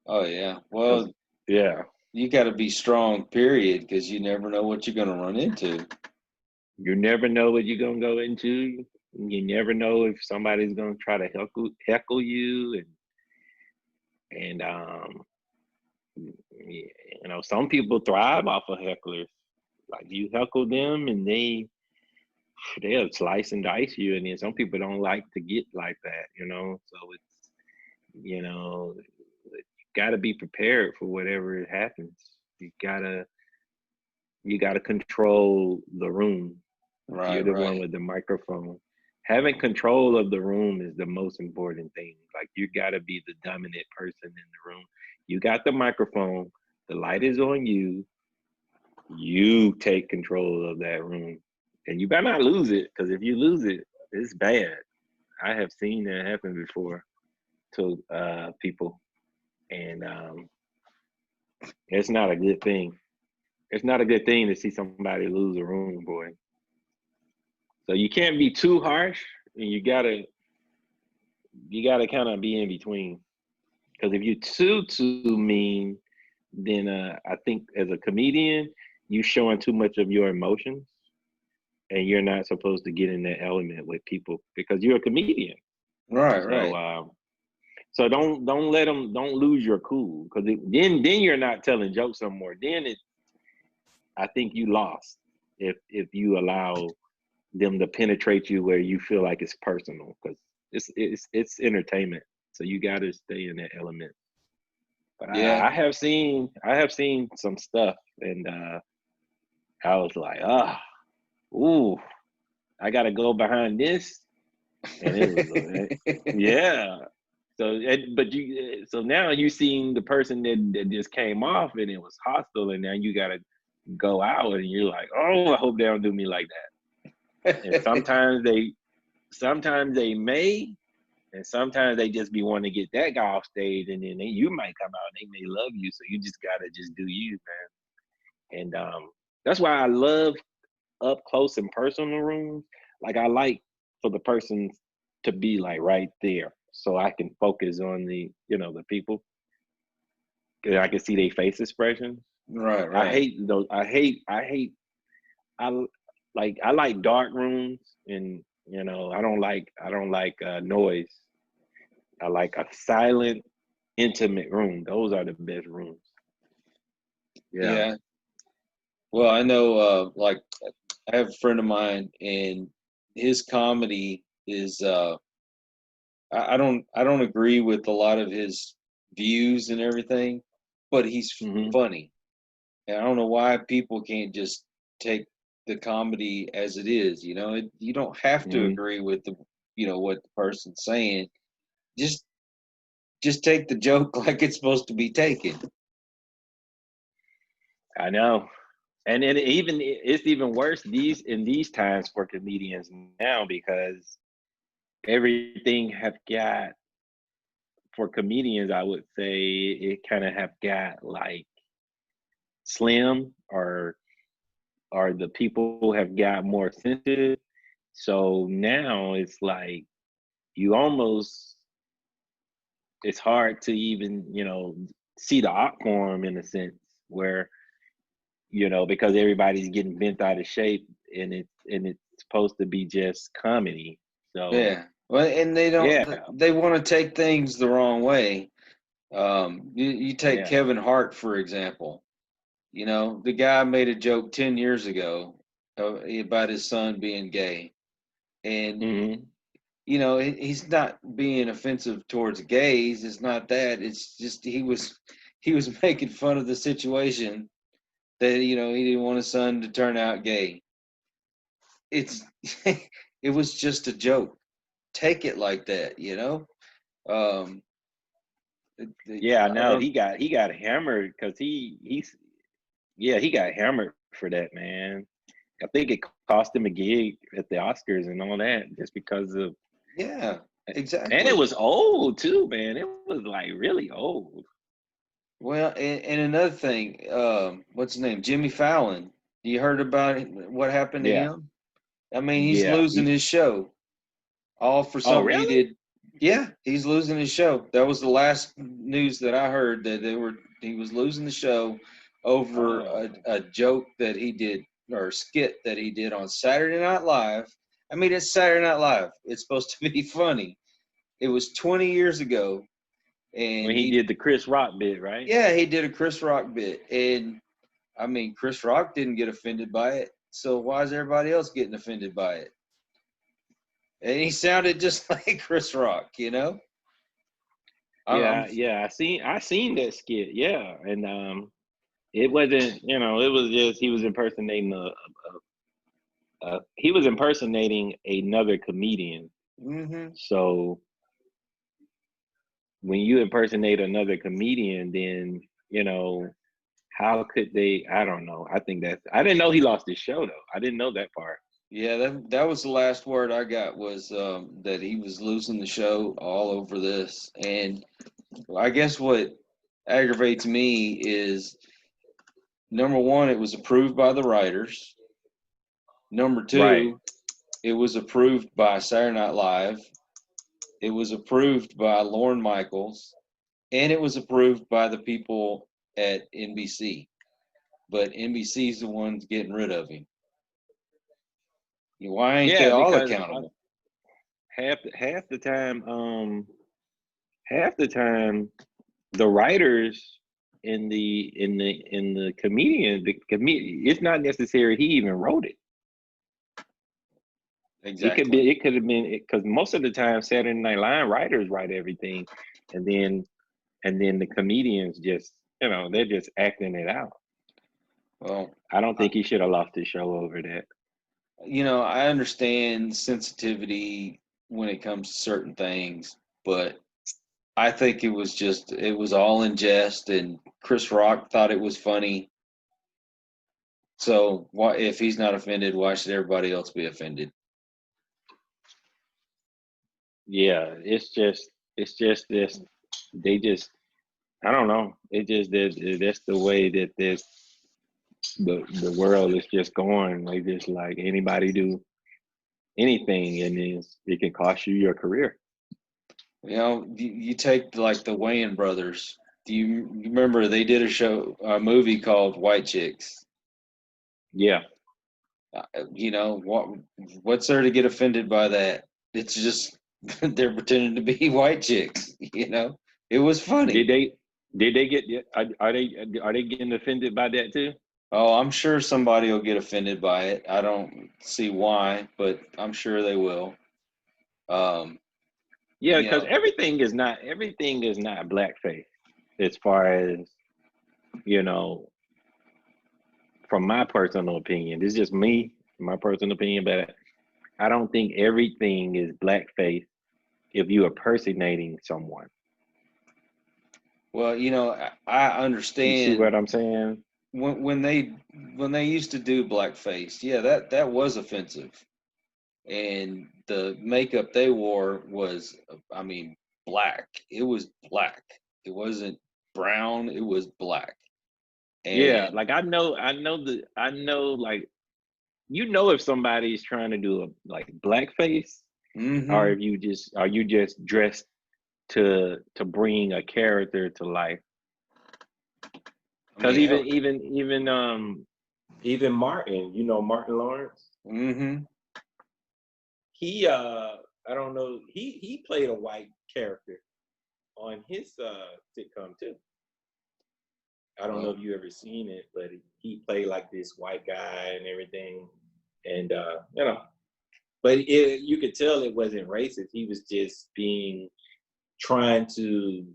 Oh yeah. Because Well, yeah, you got to be strong, period, because you never know what you're going to run into. you never know what you're gonna go into. You never know if somebody's gonna try to heckle you, and some people thrive off of hecklers. Like you heckle them, and they'll slice and dice you, and then some people don't like to get like that. So it's you know you got to be prepared for whatever happens. You got to control the room. You're Right, the one right. with the microphone. Having control of the room is the most important thing. Like you got to be the dominant person in the room. You got the microphone. The light is on you. You take control of that room, and you better not lose it. Because if you lose it, it's bad. I have seen that happen before to people, and it's not a good thing. It's not a good thing to see somebody lose a room, boy. So you can't be too harsh, and you gotta kind of be in between. Because if you're too mean, then I think as a comedian, you showing too much of your emotions, and you're not supposed to get in that element with people because you're a comedian. Right, So right. so don't let them, don't lose your cool, because then you're not telling jokes no more. Then I think you lost if you allow them to penetrate you where you feel like it's personal, because it's entertainment. So you got to stay in that element. But Yeah. I have seen some stuff, and I was like, ooh, I got to go behind this, and it was yeah. So so now you seen the person that just came off and it was hostile, and now you got to go out and you're like, oh, I hope they don't do me like that. And sometimes they may, and sometimes they just be wanting to get that guy off stage, and then you might come out and they may love you, so you just gotta just do you, man. And that's why I love up close and personal rooms. Like I like for the person to be like right there, so I can focus on the people, and I can see their face expressions. Right, I right. hate those. I I like dark rooms, and I don't like noise. I like a silent, intimate room. Those are the best rooms. Yeah. Yeah. Well, I know, like, I have a friend of mine, and his comedy is, I don't agree with a lot of his views and everything, but he's Hmm. funny. And I don't know why people can't just take the comedy as it is. You don't have to Hmm. agree with what the person's saying. Just just take the joke like it's supposed to be taken. I know. And it's even worse in these times for comedians now, because everything have got, for comedians, I would say it kind of have got like slim, or the people have got more sensitive. So now it's like you almost, it's hard to even see the art form, in a sense, where because everybody's getting bent out of shape, and it's supposed to be just comedy. So Yeah. Well, and they don't. yeah, They want to take things the wrong way. You take yeah. Kevin Hart, for example. The guy made a joke 10 years ago about his son being gay. And, Hmm. he's not being offensive towards gays. It's not that. It's just he was making fun of the situation that, he didn't want his son to turn out gay. It's it was just a joke. Take it like that. Um, Yeah, I no, don't. he got hammered, because he got hammered for that, man. I think it cost him a gig at the Oscars and all that, just because of, Yeah, and it exactly. was old too, man. It was like really old. Well, and another thing, what's his name? Jimmy Fallon. You heard about what happened to Yeah, him? I mean, he's yeah. losing his show, all for Oh, something he really? did. Yeah, he's losing his show. That was the last news that I heard, that he was losing the show over a, Oh, a joke that he did, or a skit that he did on Saturday Night Live. I mean, it's Saturday Night Live. It's supposed to be funny. It was 20 years ago, and when he did the Chris Rock bit, right? he did a Chris Rock bit, and I mean, Chris Rock didn't get offended by it, so why is everybody else getting offended by it? And he sounded just like Chris Rock. I'm Yeah, yeah. I seen that skit. Yeah, and it wasn't, it was just he was impersonating he was impersonating another comedian. hmm So when you impersonate another comedian, then how could they? I don't know. I think I didn't know he lost his show though. I didn't know that part. Yeah, that was the last word I got was that he was losing the show all over this. And I guess what aggravates me is number one, it was approved by the writers. Number Right. two, it was approved by Saturday Night Live. It was approved by Lorne Michaels, and it was approved by the people at NBC. But NBC's the ones getting rid of him. Why ain't they Yeah, all because accountable? half the time the writers in the comedian, it's not necessary he even wrote it. Exactly. It could have been, because most of the time Saturday Night Live writers write everything, and then the comedians just they're just acting it out. Well, I don't think he should have lost his show over that. I understand sensitivity when it comes to certain things, but I think it was all in jest, and Chris Rock thought it was funny. So why, if he's not offended, why should everybody else be offended? Yeah, it's just this. They just, I don't know. It just that's the way that the world is just going. They just like anybody do anything, and it can cost you your career. You take like the Wayans brothers. Do you remember they did a movie called White Chicks? Yeah, What's there to get offended by that? It's just they're pretending to be white chicks. It was did funny. they get? Are they getting offended by that too? Oh, I'm sure somebody will get offended by it. I don't see why, but I'm sure they will. Um, Yeah, you because know, everything is not blackface, as far as you know. From my personal opinion, this is just me, my personal opinion, but I don't think everything is blackface if you're impersonating someone. well, I You see understand what I'm saying? when they used to do blackface. Yeah, that was offensive, and the makeup they wore was, I mean, black. It was black. It wasn't brown. It was black. Yeah, And like I know like if somebody's trying to do a like blackface, or hmm if you just dressed to bring a character to life. I Because mean, hell, even Martin, Martin Lawrence, hmm he I don't know, he played a white character on his sitcom too. I don't know well, if you ever seen it, but he played like this white guy and everything, and but you could tell it wasn't racist. He was just trying to,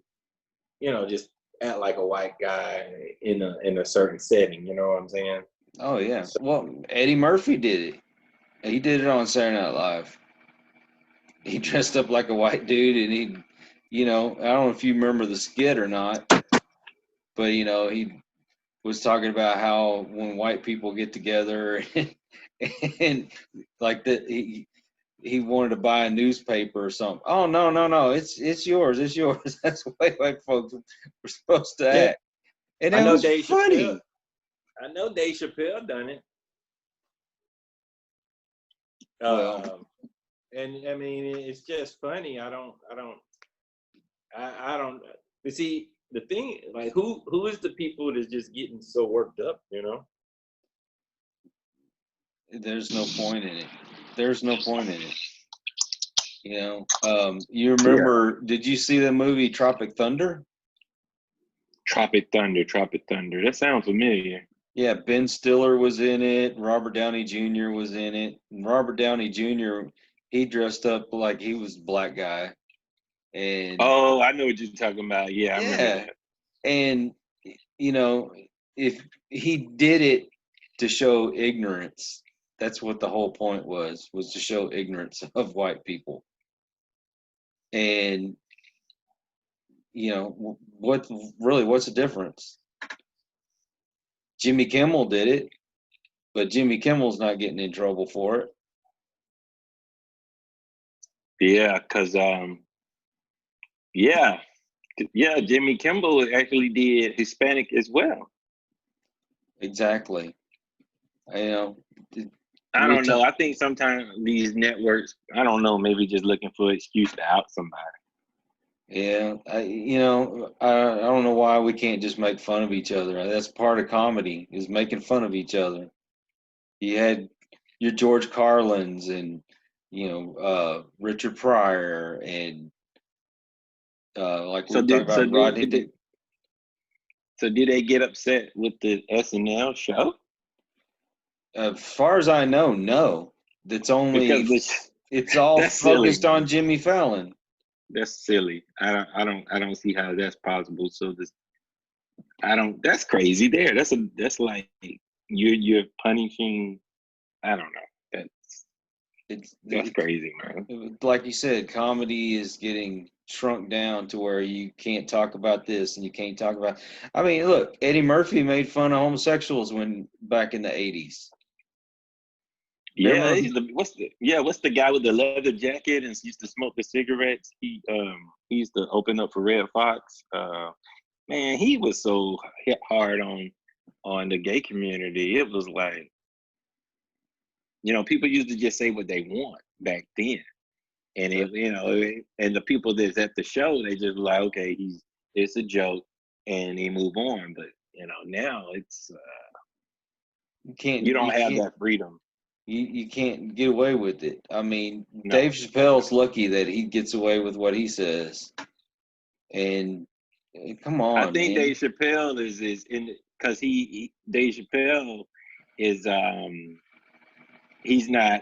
just act like a white guy in a certain setting. You know what I'm saying? oh yeah. So, Well, Eddie Murphy did it. He did it on Saturday Night Live. He dressed up like a white dude, and I don't know if you remember the skit or not, but he was talking about how when white people get together and like that he wanted to buy a newspaper or something. Oh no, no, no, it's yours, it's yours. That's the way white folks were supposed to yeah, act. And I it know was Dave Chappelle. funny. I know Dave Chappelle done it. Well, And I mean, it's just funny. I don't. But see, the thing, like, who is the people that's just getting so worked up? there's no point in it. There's no point in it. You Yeah. remember, did you see the movie Tropic Thunder? Tropic Thunder, Tropic Thunder. That sounds familiar. Yeah, Ben Stiller was in it. Robert Downey Jr. was in it. And Robert Downey Jr., he dressed up like he was a black guy. And Oh, I know what you're talking about. Yeah, I remember yeah, that. and you know, if he did it to show ignorance, that's what the whole point was to show ignorance of white people. And what's the difference? Jimmy Kimmel did it, but Jimmy Kimmel's not getting in trouble for it. Yeah, because yeah, Jimmy Kimmel actually did Hispanic as well. Exactly. I we're don't know. I think sometimes these networks, I don't know, maybe just looking for an excuse to out somebody. Yeah, I don't know why we can't just make fun of each other. That's part of comedy, is making fun of each other. You had your George Carlins and Richard Pryor and like we So were talking about Rodney. So did they get upset with the SNL show? As far as I know, no. It's all that's silly, focused on man. Jimmy Fallon. That's silly. I don't see how that's possible. So that's crazy there. That's like you're punishing. I don't know. That's crazy, man. Like you said, comedy is getting shrunk down to where you can't talk about this and you can't talk about. I mean, look, Eddie Murphy made fun of homosexuals back in the 80s. Yeah, Remember? what's the guy with the leather jacket and used to smoke the cigarettes? He used to open up for Red Fox. Man, he was so hit hard on the gay community. It was like, people used to just say what they want back then. And and the people that's at the show, they just like, okay, it's a joke, and they move on. But now it's you don't have that freedom. You can't get away with it. I mean, No. Dave Chappelle's lucky that he gets away with what he says. And come on, I think man. Dave Chappelle is in because Dave Chappelle is he's not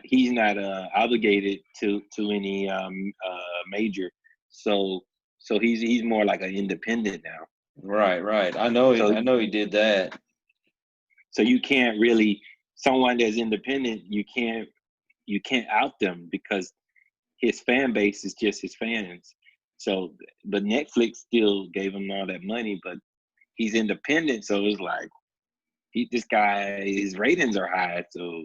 obligated to any major, so he's more like an independent now. Right. I know he did that. So you can't really, someone that's independent, you can't out them because his fan base is just his fans. So, but Netflix still gave him all that money, but he's independent, so it's like this guy, his ratings are high, so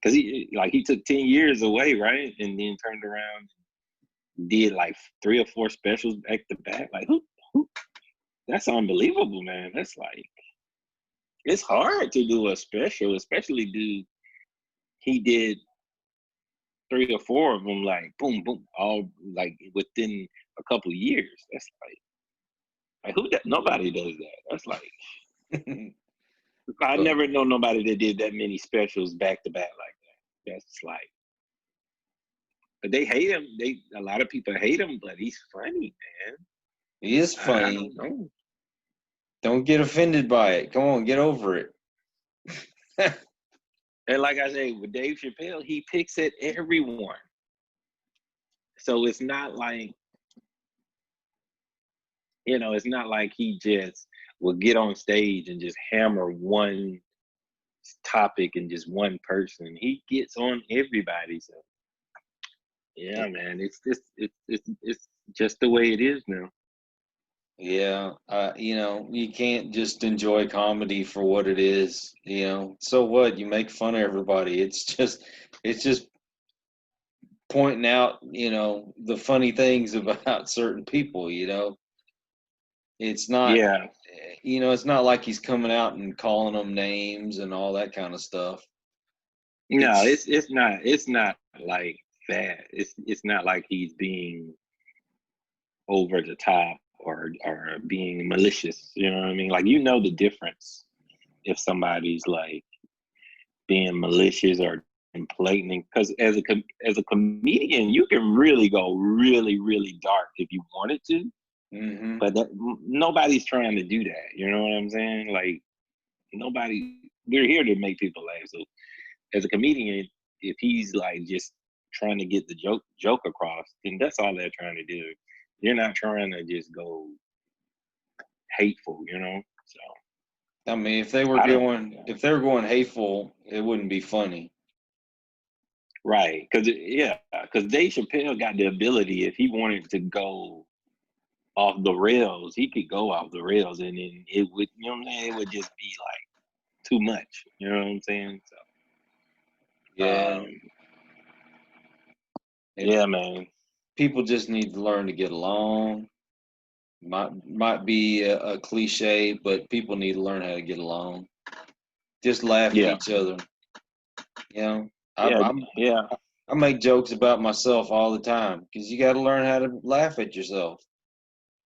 because he took 10 years away, right, and then turned around, did like 3 or 4 specials back to back. Like who? That's unbelievable, man. That's like, it's hard to do a special, especially he did 3 or 4 of them, like boom, boom, all like within a couple of years. That's like who? Nobody does that. That's like I never know nobody that did that many specials back to back like that. That's like, but they hate him. A lot of people hate him, but he's funny, man. He is funny. I don't know. Don't get offended by it. Come on, get over it. And like I say, with Dave Chappelle, he picks at everyone. So it's not like, it's not like he just will get on stage and just hammer one topic and just one person. He gets on everybody. So yeah, man, it's just the way it is now. Yeah, you can't just enjoy comedy for what it is. So what? You make fun of everybody. It's just pointing out, the funny things about certain people. It's not. Yeah. It's not like he's coming out and calling them names and all that kind of stuff. No, it's not like that. It's not like he's being over the top or being malicious. You know what I mean? Like, the difference if somebody's like being malicious or blatant. Because as a comedian, you can really go really, really dark if you wanted to. Mm-hmm. But nobody's trying to do that. You know what I'm saying? Like, we're here to make people laugh. So as a comedian, if he's like just trying to get the joke across, then that's all they're trying to do. You're not trying to just go hateful, So I mean, if they were going hateful, it wouldn't be funny. Right, because Dave Chappelle got the ability, if he wanted to go off the rails. He could go off the rails, and then it would, you know what I'm saying? It would just be like too much. You know what I'm saying? So, Yeah. Yeah, man. People just need to learn to get along. Might be a cliche, but people need to learn how to get along. Just laugh at Yeah, each other. You know, yeah, I'm yeah, I make jokes about myself all the time because you got to learn how to laugh at yourself.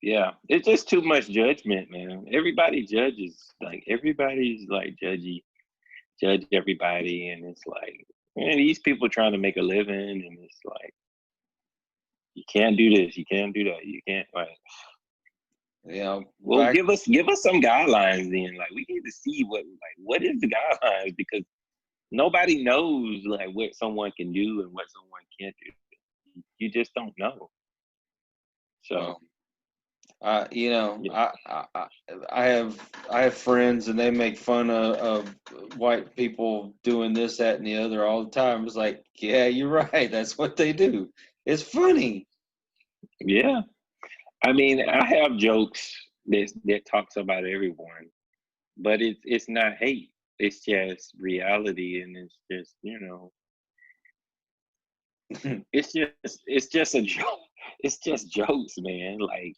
yeah. It's just too much judgment, man. Everybody judges. Like everybody's like judge everybody, and it's like, man, these people trying to make a living, and it's like, you can't do this, you can't do that, you can't like. You know, Well, give us some guidelines then. Like we need to see what is the guidelines, because nobody knows like what someone can do and what someone can't do. You just don't know. So well, you know, yeah, I have friends and they make fun of white people doing this, that, and the other all the time. It's like, yeah, you're right. That's what they do. It's funny. yeah. I mean, I have jokes that talks about everyone, but it's not hate. It's just reality, and it's just, you know, it's just a joke. It's just jokes, man. Like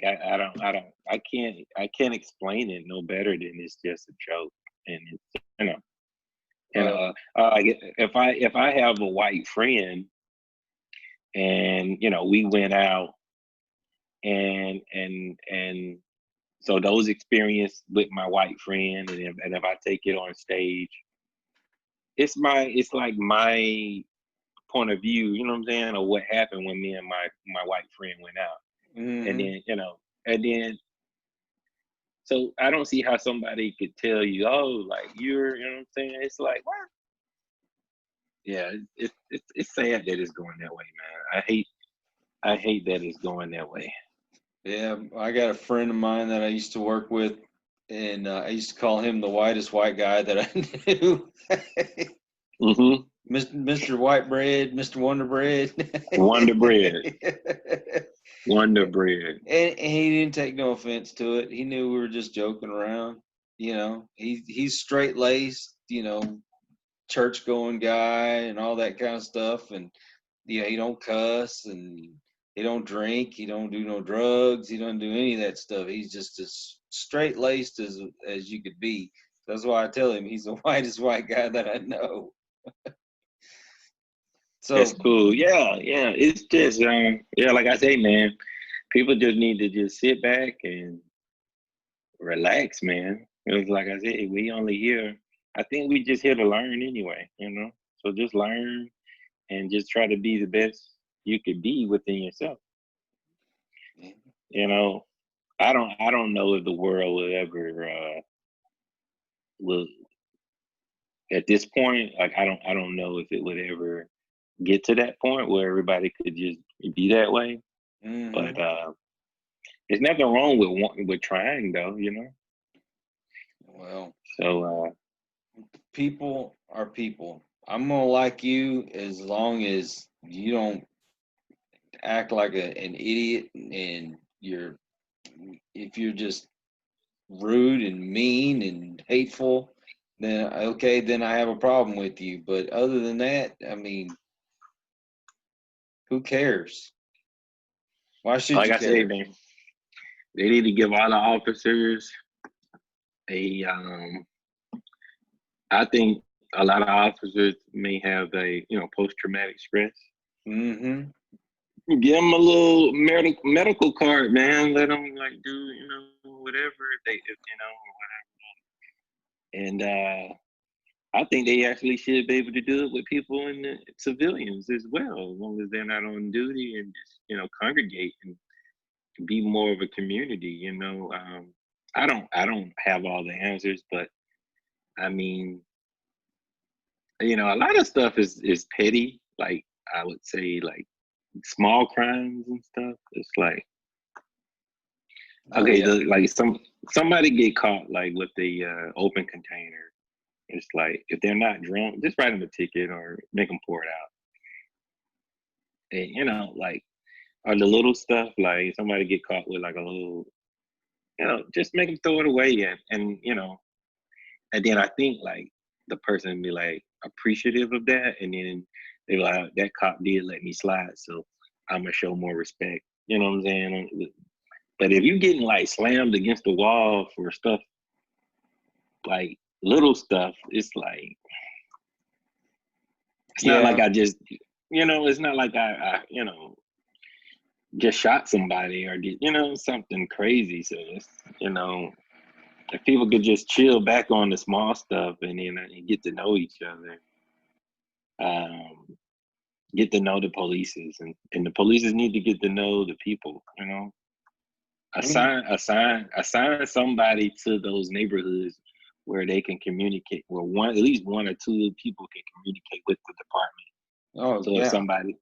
I can't explain it no better than it's just a joke, and it's, you know, and Well, if I have a white friend, and you know we went out, and so those experience with my white friend, and if I take it on stage, it's like my point of view, you know what I'm saying, of what happened when me and my white friend went out. And hmm then, you know, and then so I don't see how somebody could tell you, oh, like you're, you know what I'm saying? It's like, what? Yeah, it's sad that it's going that way, man. I hate that it's going that way. yeah, I got a friend of mine that I used to work with, and I used to call him the whitest white guy that I knew. Mm-hmm. Mr. White Bread, Mr. Wonder Bread. Wonder bread. Wonder bread. And he didn't take no offense to it. He knew we were just joking around. You know, he's straight laced, you know, church going guy and all that kind of stuff. And you know, he don't cuss and he don't drink. He don't do no drugs. He don't do any of that stuff. He's just as straight laced as you could be. That's why I tell him he's the whitest white guy that I know. That's So cool. Yeah, yeah. It's just yeah, like I say, man, people just need to just sit back and relax, man. It's like I said, we only here. I think we just here to learn anyway, you know. So just learn and just try to be the best you could be within yourself. You know, I don't know if the world will ever will at this point. Like I don't know if it would ever get to that point where everybody could just be that way. But mhm. there's nothing wrong with trying though, you know. Well, So people are people. I'm gonna like you as long as you don't act like an idiot and you're if you're just rude and mean and hateful, then okay, then I have a problem with you. But other than that, I mean, who cares? Why should like you I say, care? man, they need to give all the officers a I think a lot of officers may have a, you know, post traumatic stress. Mm-hmm. Give them a little medical card, man. Let them like do, you know, whatever if you know, and I think they actually should be able to do it with people in the civilians as well, as long as they're not on duty, and just, you know, congregate and be more of a community. You know, I don't have all the answers, but I mean, you know, a lot of stuff is petty. Like I would say, like small crimes and stuff. It's like, Oh okay, yeah. like somebody get caught like with the open container. It's like if they're not drunk, just write them a ticket or make them pour it out. And you know, like or the little stuff, like somebody get caught with like a little, just make them throw it away, and and then I think like the person be like appreciative of that, and then they like, that cop did let me slide, so I'm gonna show more respect. You know what I'm saying? But if you're getting like slammed against the wall for stuff like little stuff, it's like it's not like Yeah. I just, it's not like I just shot somebody or did, something crazy. So it's, if people could just chill back on the small stuff and then get to know each other, get to know the polices, and the polices need to get to know the people. Assign somebody to those neighborhoods where they can communicate, where at least one or two people can communicate with the department. Oh, So if yeah. somebody,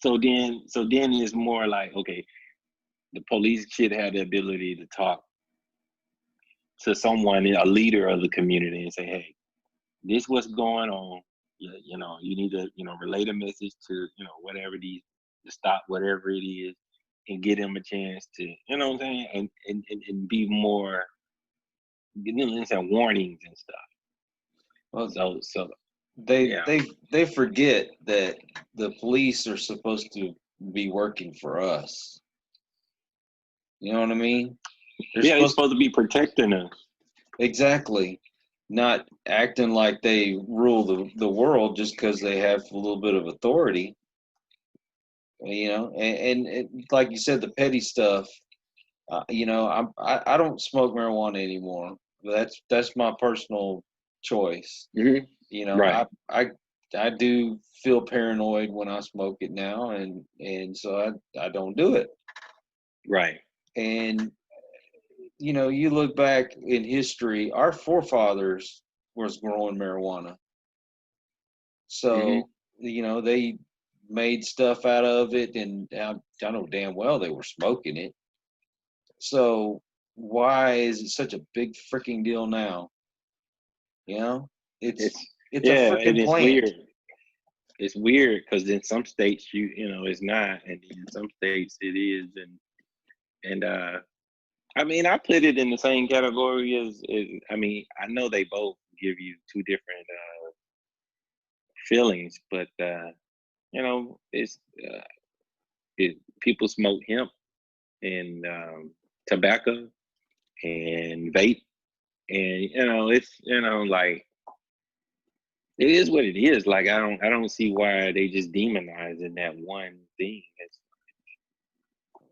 so then it's more like, okay, the police should have the ability to talk to someone, a leader of the community, and say, hey, this what's going on. You need to, relay the message to, whatever to stop whatever it is, and give them a chance to, you know what I'm saying, and be more, warnings and stuff. Well, So they yeah. they forget that the police are supposed to be working for us. You know what I mean? They're Yeah, he's supposed to, supposed to be protecting us. exactly, not acting like they rule the world just because they have a little bit of authority. And like you said, the petty stuff. I don't smoke marijuana anymore. That's my personal choice. Mm-hmm. You know, Right. I do feel paranoid when I smoke it now, and so I don't do it. Right. And you look back in history, our forefathers was growing marijuana. Mm-hmm. So, they made stuff out of it, and I know damn well they were smoking it. So why is it such a big freaking deal now? You know, it's It's it's a yeah, and freaking it's plant. weird. It's weird because in some states it's not, and in some states it is, and I mean, I put it in the same category as I mean, I know they both give you two different feelings, but it's people smoke hemp and tobacco and vape, and it's like it is what it is. Like I don't see why they just demonizing that one thing.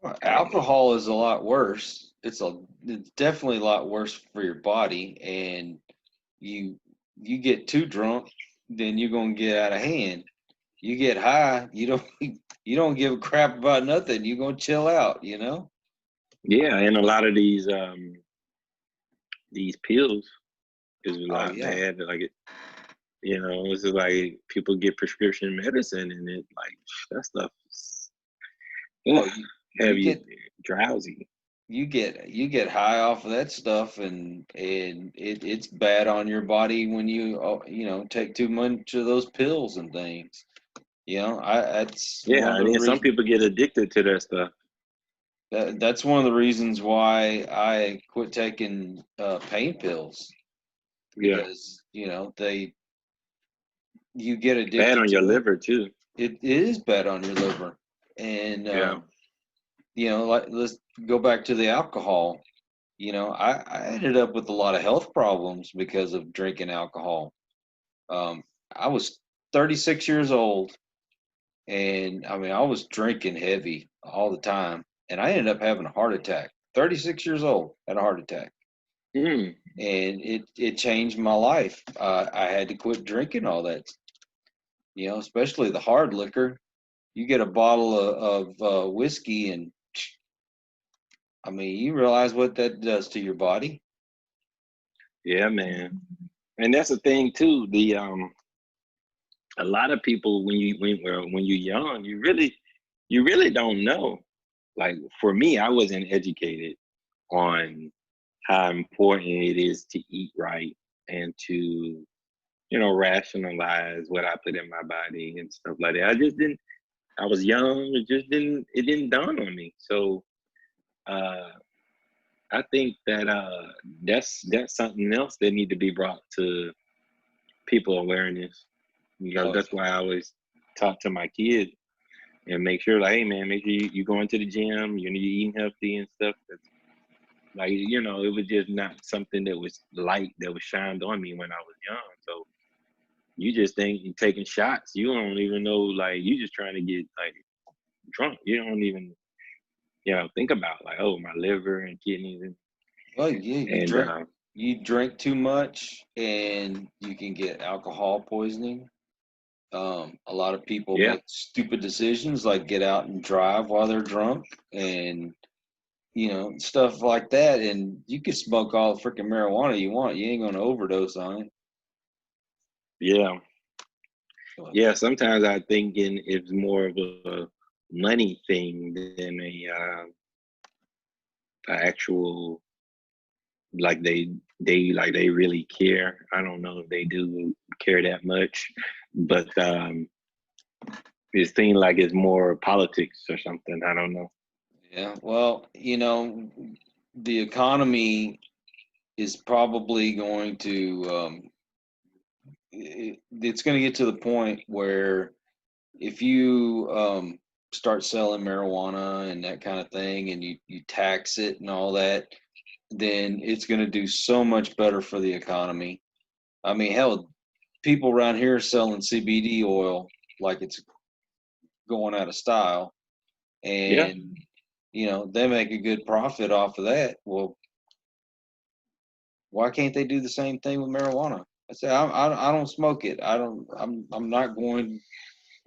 I don't know. Alcohol is a lot worse. It's definitely a lot worse for your body, and you get too drunk, then you're gonna get out of hand. You get high, you don't give a crap about nothing. You're gonna chill out, you know? Yeah, and a lot of these pills is a Oh lot yeah. bad. Like it's just like people get prescription medicine, and it like that stuff is Oh, ugh, you have you get drowsy. you get high off of that stuff, and it's bad on your body when take too much of those pills and things. I that's one Yeah, of and the then some reasons people get addicted to that stuff. that's one of the reasons why I quit taking pain pills, Yeah, because you get bad addicted on your to it. liver too. It is bad on your liver, and Yeah. like, let's go back to the alcohol. I ended up with a lot of health problems because of drinking alcohol. I was 36 years old, and I mean, I was drinking heavy all the time, and I ended up having a heart attack. 36 years old, had a heart attack, Mm. and it changed my life. I had to quit drinking all that, especially the hard liquor. You get a bottle of whiskey, and I mean, you realize what that does to your body. Yeah, man. And that's the thing too. A lot of people when you're young, you really don't know. Like for me, I wasn't educated on how important it is to eat right and to rationalize what I put in my body and stuff like that. I just didn't. I was young. It didn't dawn on me. So I think that that's something else that need to be brought to people awareness. Oh, That's why I always talk to my kids and make sure, like, hey man, make sure you going to the gym, you're eating healthy and stuff. Like, it was just not something that was light that was shined on me when I was young. So you just think you're taking shots. You don't even know, like, you just trying to get like drunk. You don't even, think about like, oh, my liver and kidneys well, yeah, and you drink too much, and you can get alcohol poisoning. A lot of people yeah, make stupid decisions like get out and drive while they're drunk, and stuff like that. And you can smoke all the freaking marijuana you want. You ain't gonna overdose on it. yeah, But, yeah. Sometimes I thinking it's more of a money thing than a actual, like they really care. I don't know if they do care that much, but it seems like it's more politics or something. I don't know. yeah, well, the economy is probably going to it's going to get to the point where if you start selling marijuana and that kind of thing, and you tax it and all that, then it's going to do so much better for the economy. I mean, hell, people around here selling CBD oil like it's going out of style, Yeah, and they make a good profit off of that. Well, why can't they do the same thing with marijuana? I say I don't smoke it. I'm not going.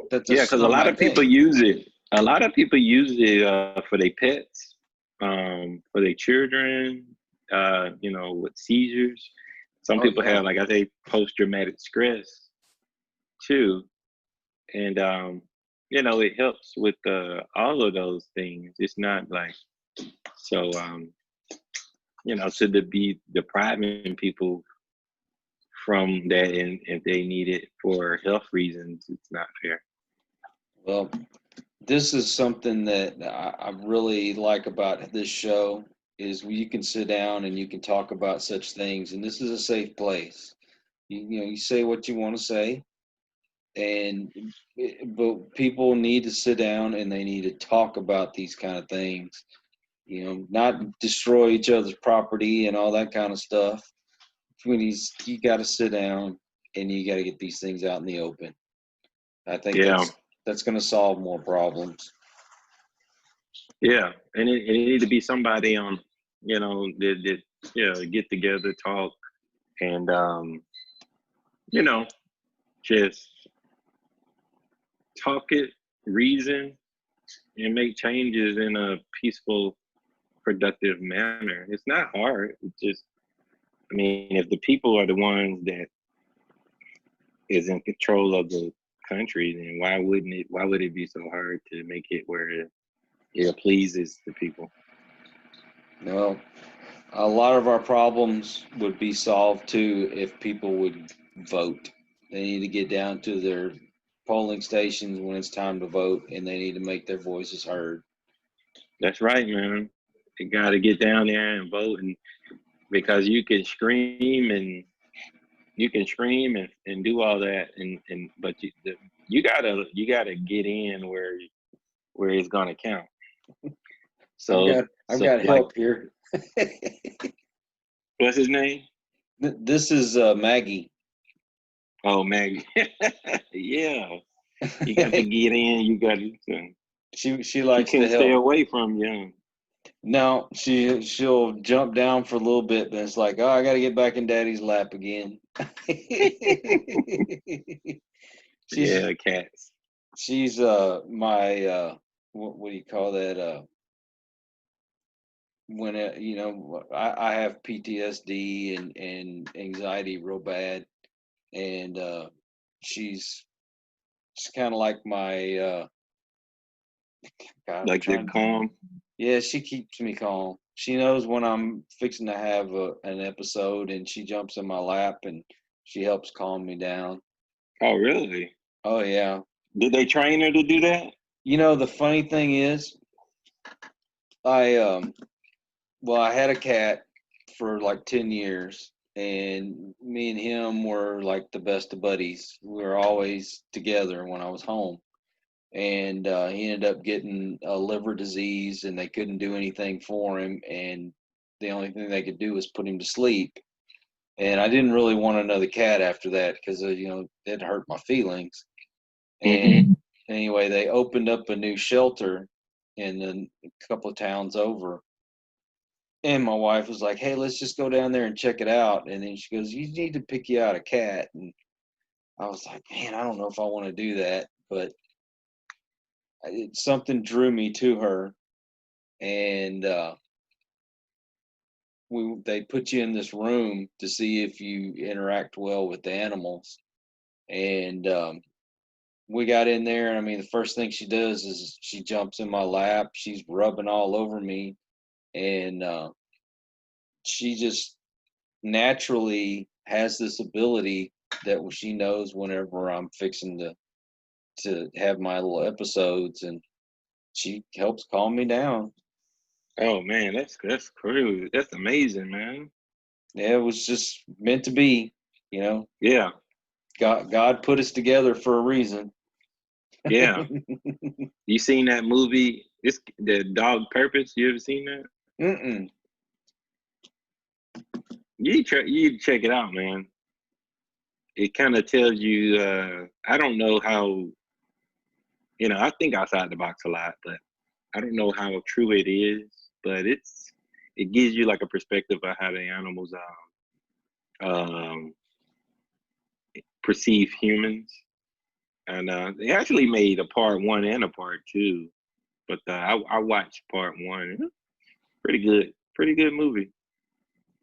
That's yeah, just because a not lot my of people thing. use it. A lot of people use it for their pets, for their children. With seizures. Some Oh people yeah. have, like I say, post-traumatic stress too, and it helps with all of those things. It's not like so. To be depriving people from that, and if they need it for health reasons, it's not fair. Well, this is something that I really like about this show is where you can sit down and you can talk about such things, and this is a safe place. You say what you want to say, and but people need to sit down and they need to talk about these kind of things. Not destroy each other's property and all that kind of stuff. You got to sit down and you got to get these things out in the open. I think Yeah, that's going to solve more problems. yeah, and it need to be somebody on, that get together, talk, and you know, just talk it, reason, and make changes in a peaceful, productive manner. It's not hard. It's just, I mean, if the people are the ones that is in control of the country, then why would it be so hard to make it where it pleases the people? Well, a lot of our problems would be solved too if people would vote. They need to get down to their polling stations when it's time to vote, and they need to make their voices heard. That's right, man. You got to get down there and vote, and because you can scream and do all that, but you gotta get in where it's gonna count. I've So got I've so got like, help here. what's his name? This is Maggie. Oh, Maggie. Yeah, you got to get in. You got to. She She likes to can't stay help. away from you. No, she'll jump down for a little bit, but it's like, oh, I got to get back in Daddy's lap again. she's Yeah, cats. she's my what do you call that? When I have PTSD and anxiety real bad, and she's kind of like my God, I'm Like they're trying. calm. Yeah, she keeps me calm. She knows when I'm fixing to have an episode, and she jumps in my lap and she helps calm me down. Oh, really? Oh yeah, Did they train her to do that? The funny thing is, I I had a cat for like 10 years, and me and him were like the best of buddies. We were always together when I was home. And he ended up getting a liver disease, and they couldn't do anything for him. And the only thing they could do was put him to sleep. And I didn't really want another cat after that because, it hurt my feelings. And anyway, they opened up a new shelter in a couple of towns over. And my wife was like, "Hey, let's just go down there and check it out." And then she goes, "You need to pick you out a cat." And I was like, "Man, I don't know if I want to do that." But something drew me to her. And they put you in this room to see if you interact well with the animals. And we got in there, and I mean, the first thing she does is she jumps in my lap. She's rubbing all over me, and she just naturally has this ability that she knows whenever I'm fixing to have my little episodes, and she helps calm me down. Oh man, that's crazy. That's amazing, man. Yeah, it was just meant to be, you know. Yeah, God put us together for a reason. yeah. You seen that movie? It's the Dog Purpose. You ever seen that? Mm-mm. You check it out, man. It kind of tells you. I don't know how. I think outside the box a lot, but I don't know how true it is. But it gives you like a perspective of how the animals um, perceive humans. And they actually made a part one and a part two, but I watched part one. Pretty good movie.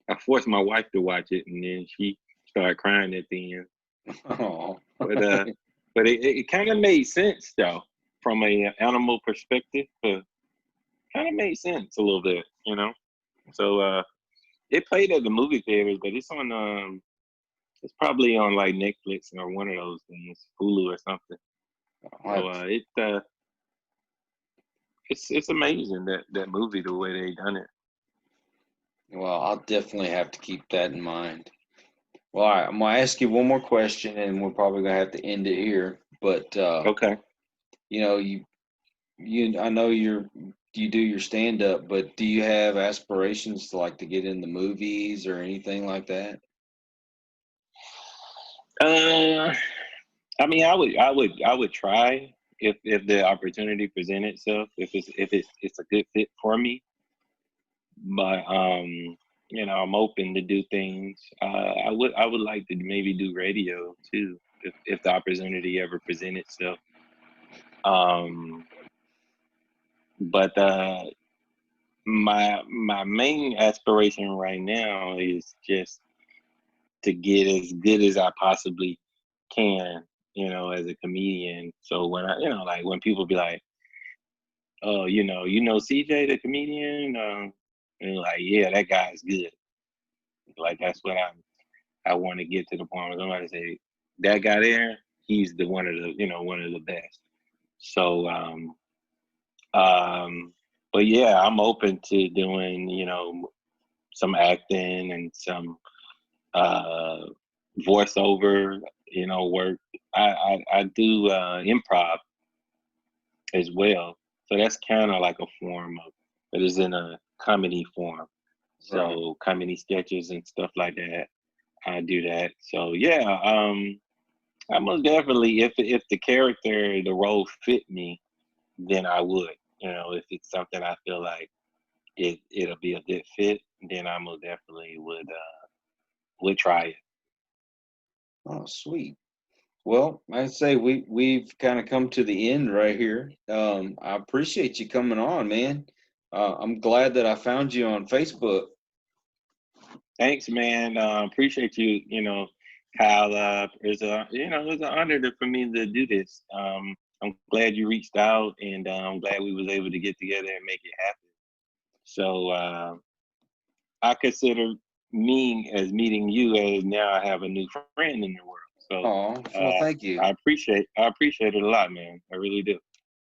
I forced my wife to watch it, and then she started crying at the end. Oh. But it kind of made sense though, from a animal perspective. Kind of made sense a little bit. So it played at the movie theaters, but it's probably on like Netflix or one of those things, Hulu or something. So it's amazing that movie the way they done it. Well, I'll definitely have to keep that in mind. Well, all right, I'm gonna ask you one more question, and we're probably gonna have to end it here. But Okay. you know, I know you do your stand up, but do you have aspirations to like to get in the movies or anything like that? Uh, I mean, I would try if the opportunity present itself, if it's a good fit for me. But I'm open to do things. I would like to maybe do radio too, if the opportunity ever present itself. Um, but my main aspiration right now is just to get as good as I possibly can, as a comedian. So when like when people be like, "Oh, CJ the comedian," and like, "Yeah, that guy's good." Like that's what I want to get to the point where somebody say that guy there, he's the one of the best. So, um, but yeah, I'm open to doing some acting and some uh voiceover work. I do improv as well, so that's kind of like a form of, but it's in a comedy form. Right. So comedy sketches and stuff like that. I do that. So yeah, I most definitely, if the character, the role fit me, then I would. If it's something I feel like it'll be a good fit, then I most definitely would try it. Oh, sweet. Well, I'd say we've kind of come to the end right here. I appreciate you coming on, man. I'm glad that I found you on Facebook. Thanks, man. Appreciate you. Kyle. It's an honor for me to do this. I'm glad you reached out, and I'm glad we was able to get together and make it happen. So I consider me as meeting you as now I have a new friend in the world. So Oh, well, thank you. I appreciate it a lot, man. I really do.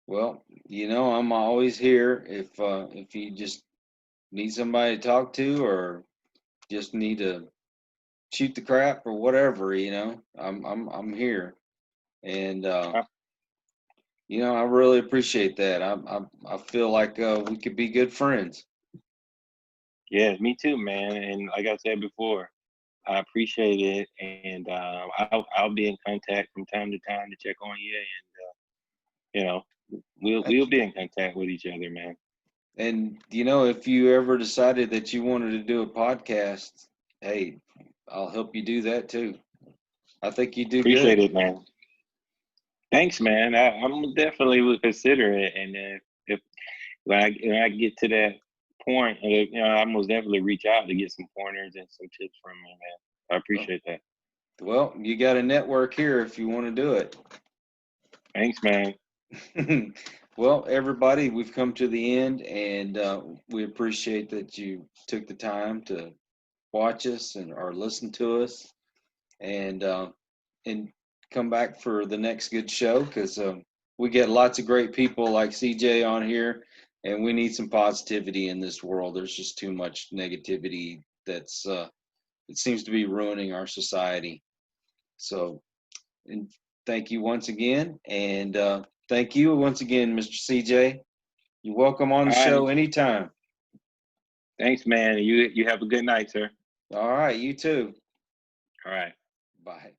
Well, I'm always here if you just need somebody to talk to or just need to shoot the crap or whatever. I'm here, and Uh, I really appreciate that. I feel like we could be good friends. yeah, me too, man. And like I said before, I appreciate it, and I'll be in contact from time to time to check on you, and we'll be in contact with each other, man. And if you ever decided that you wanted to do a podcast, hey, I'll help you do that too. I think you do Appreciate good. it, man. Thanks, man. I'm definitely would consider it, and if when I get to that point, I most definitely reach out to get some pointers and some tips from you, man. I Well, appreciate that. well, you got a network here if you want to do it. Thanks, man. Well, everybody, we've come to the end, and we appreciate that you took the time to watch us and or listen to us, and come back for the next good show because we get lots of great people like CJ on here, and we need some positivity in this world. There's just too much negativity that's it seems to be ruining our society. So, and thank you once again, and thank you once again, Mr. CJ. You're welcome on the All right. show anytime. Thanks, man. You have a good night, sir. All right, you too. All right. Bye.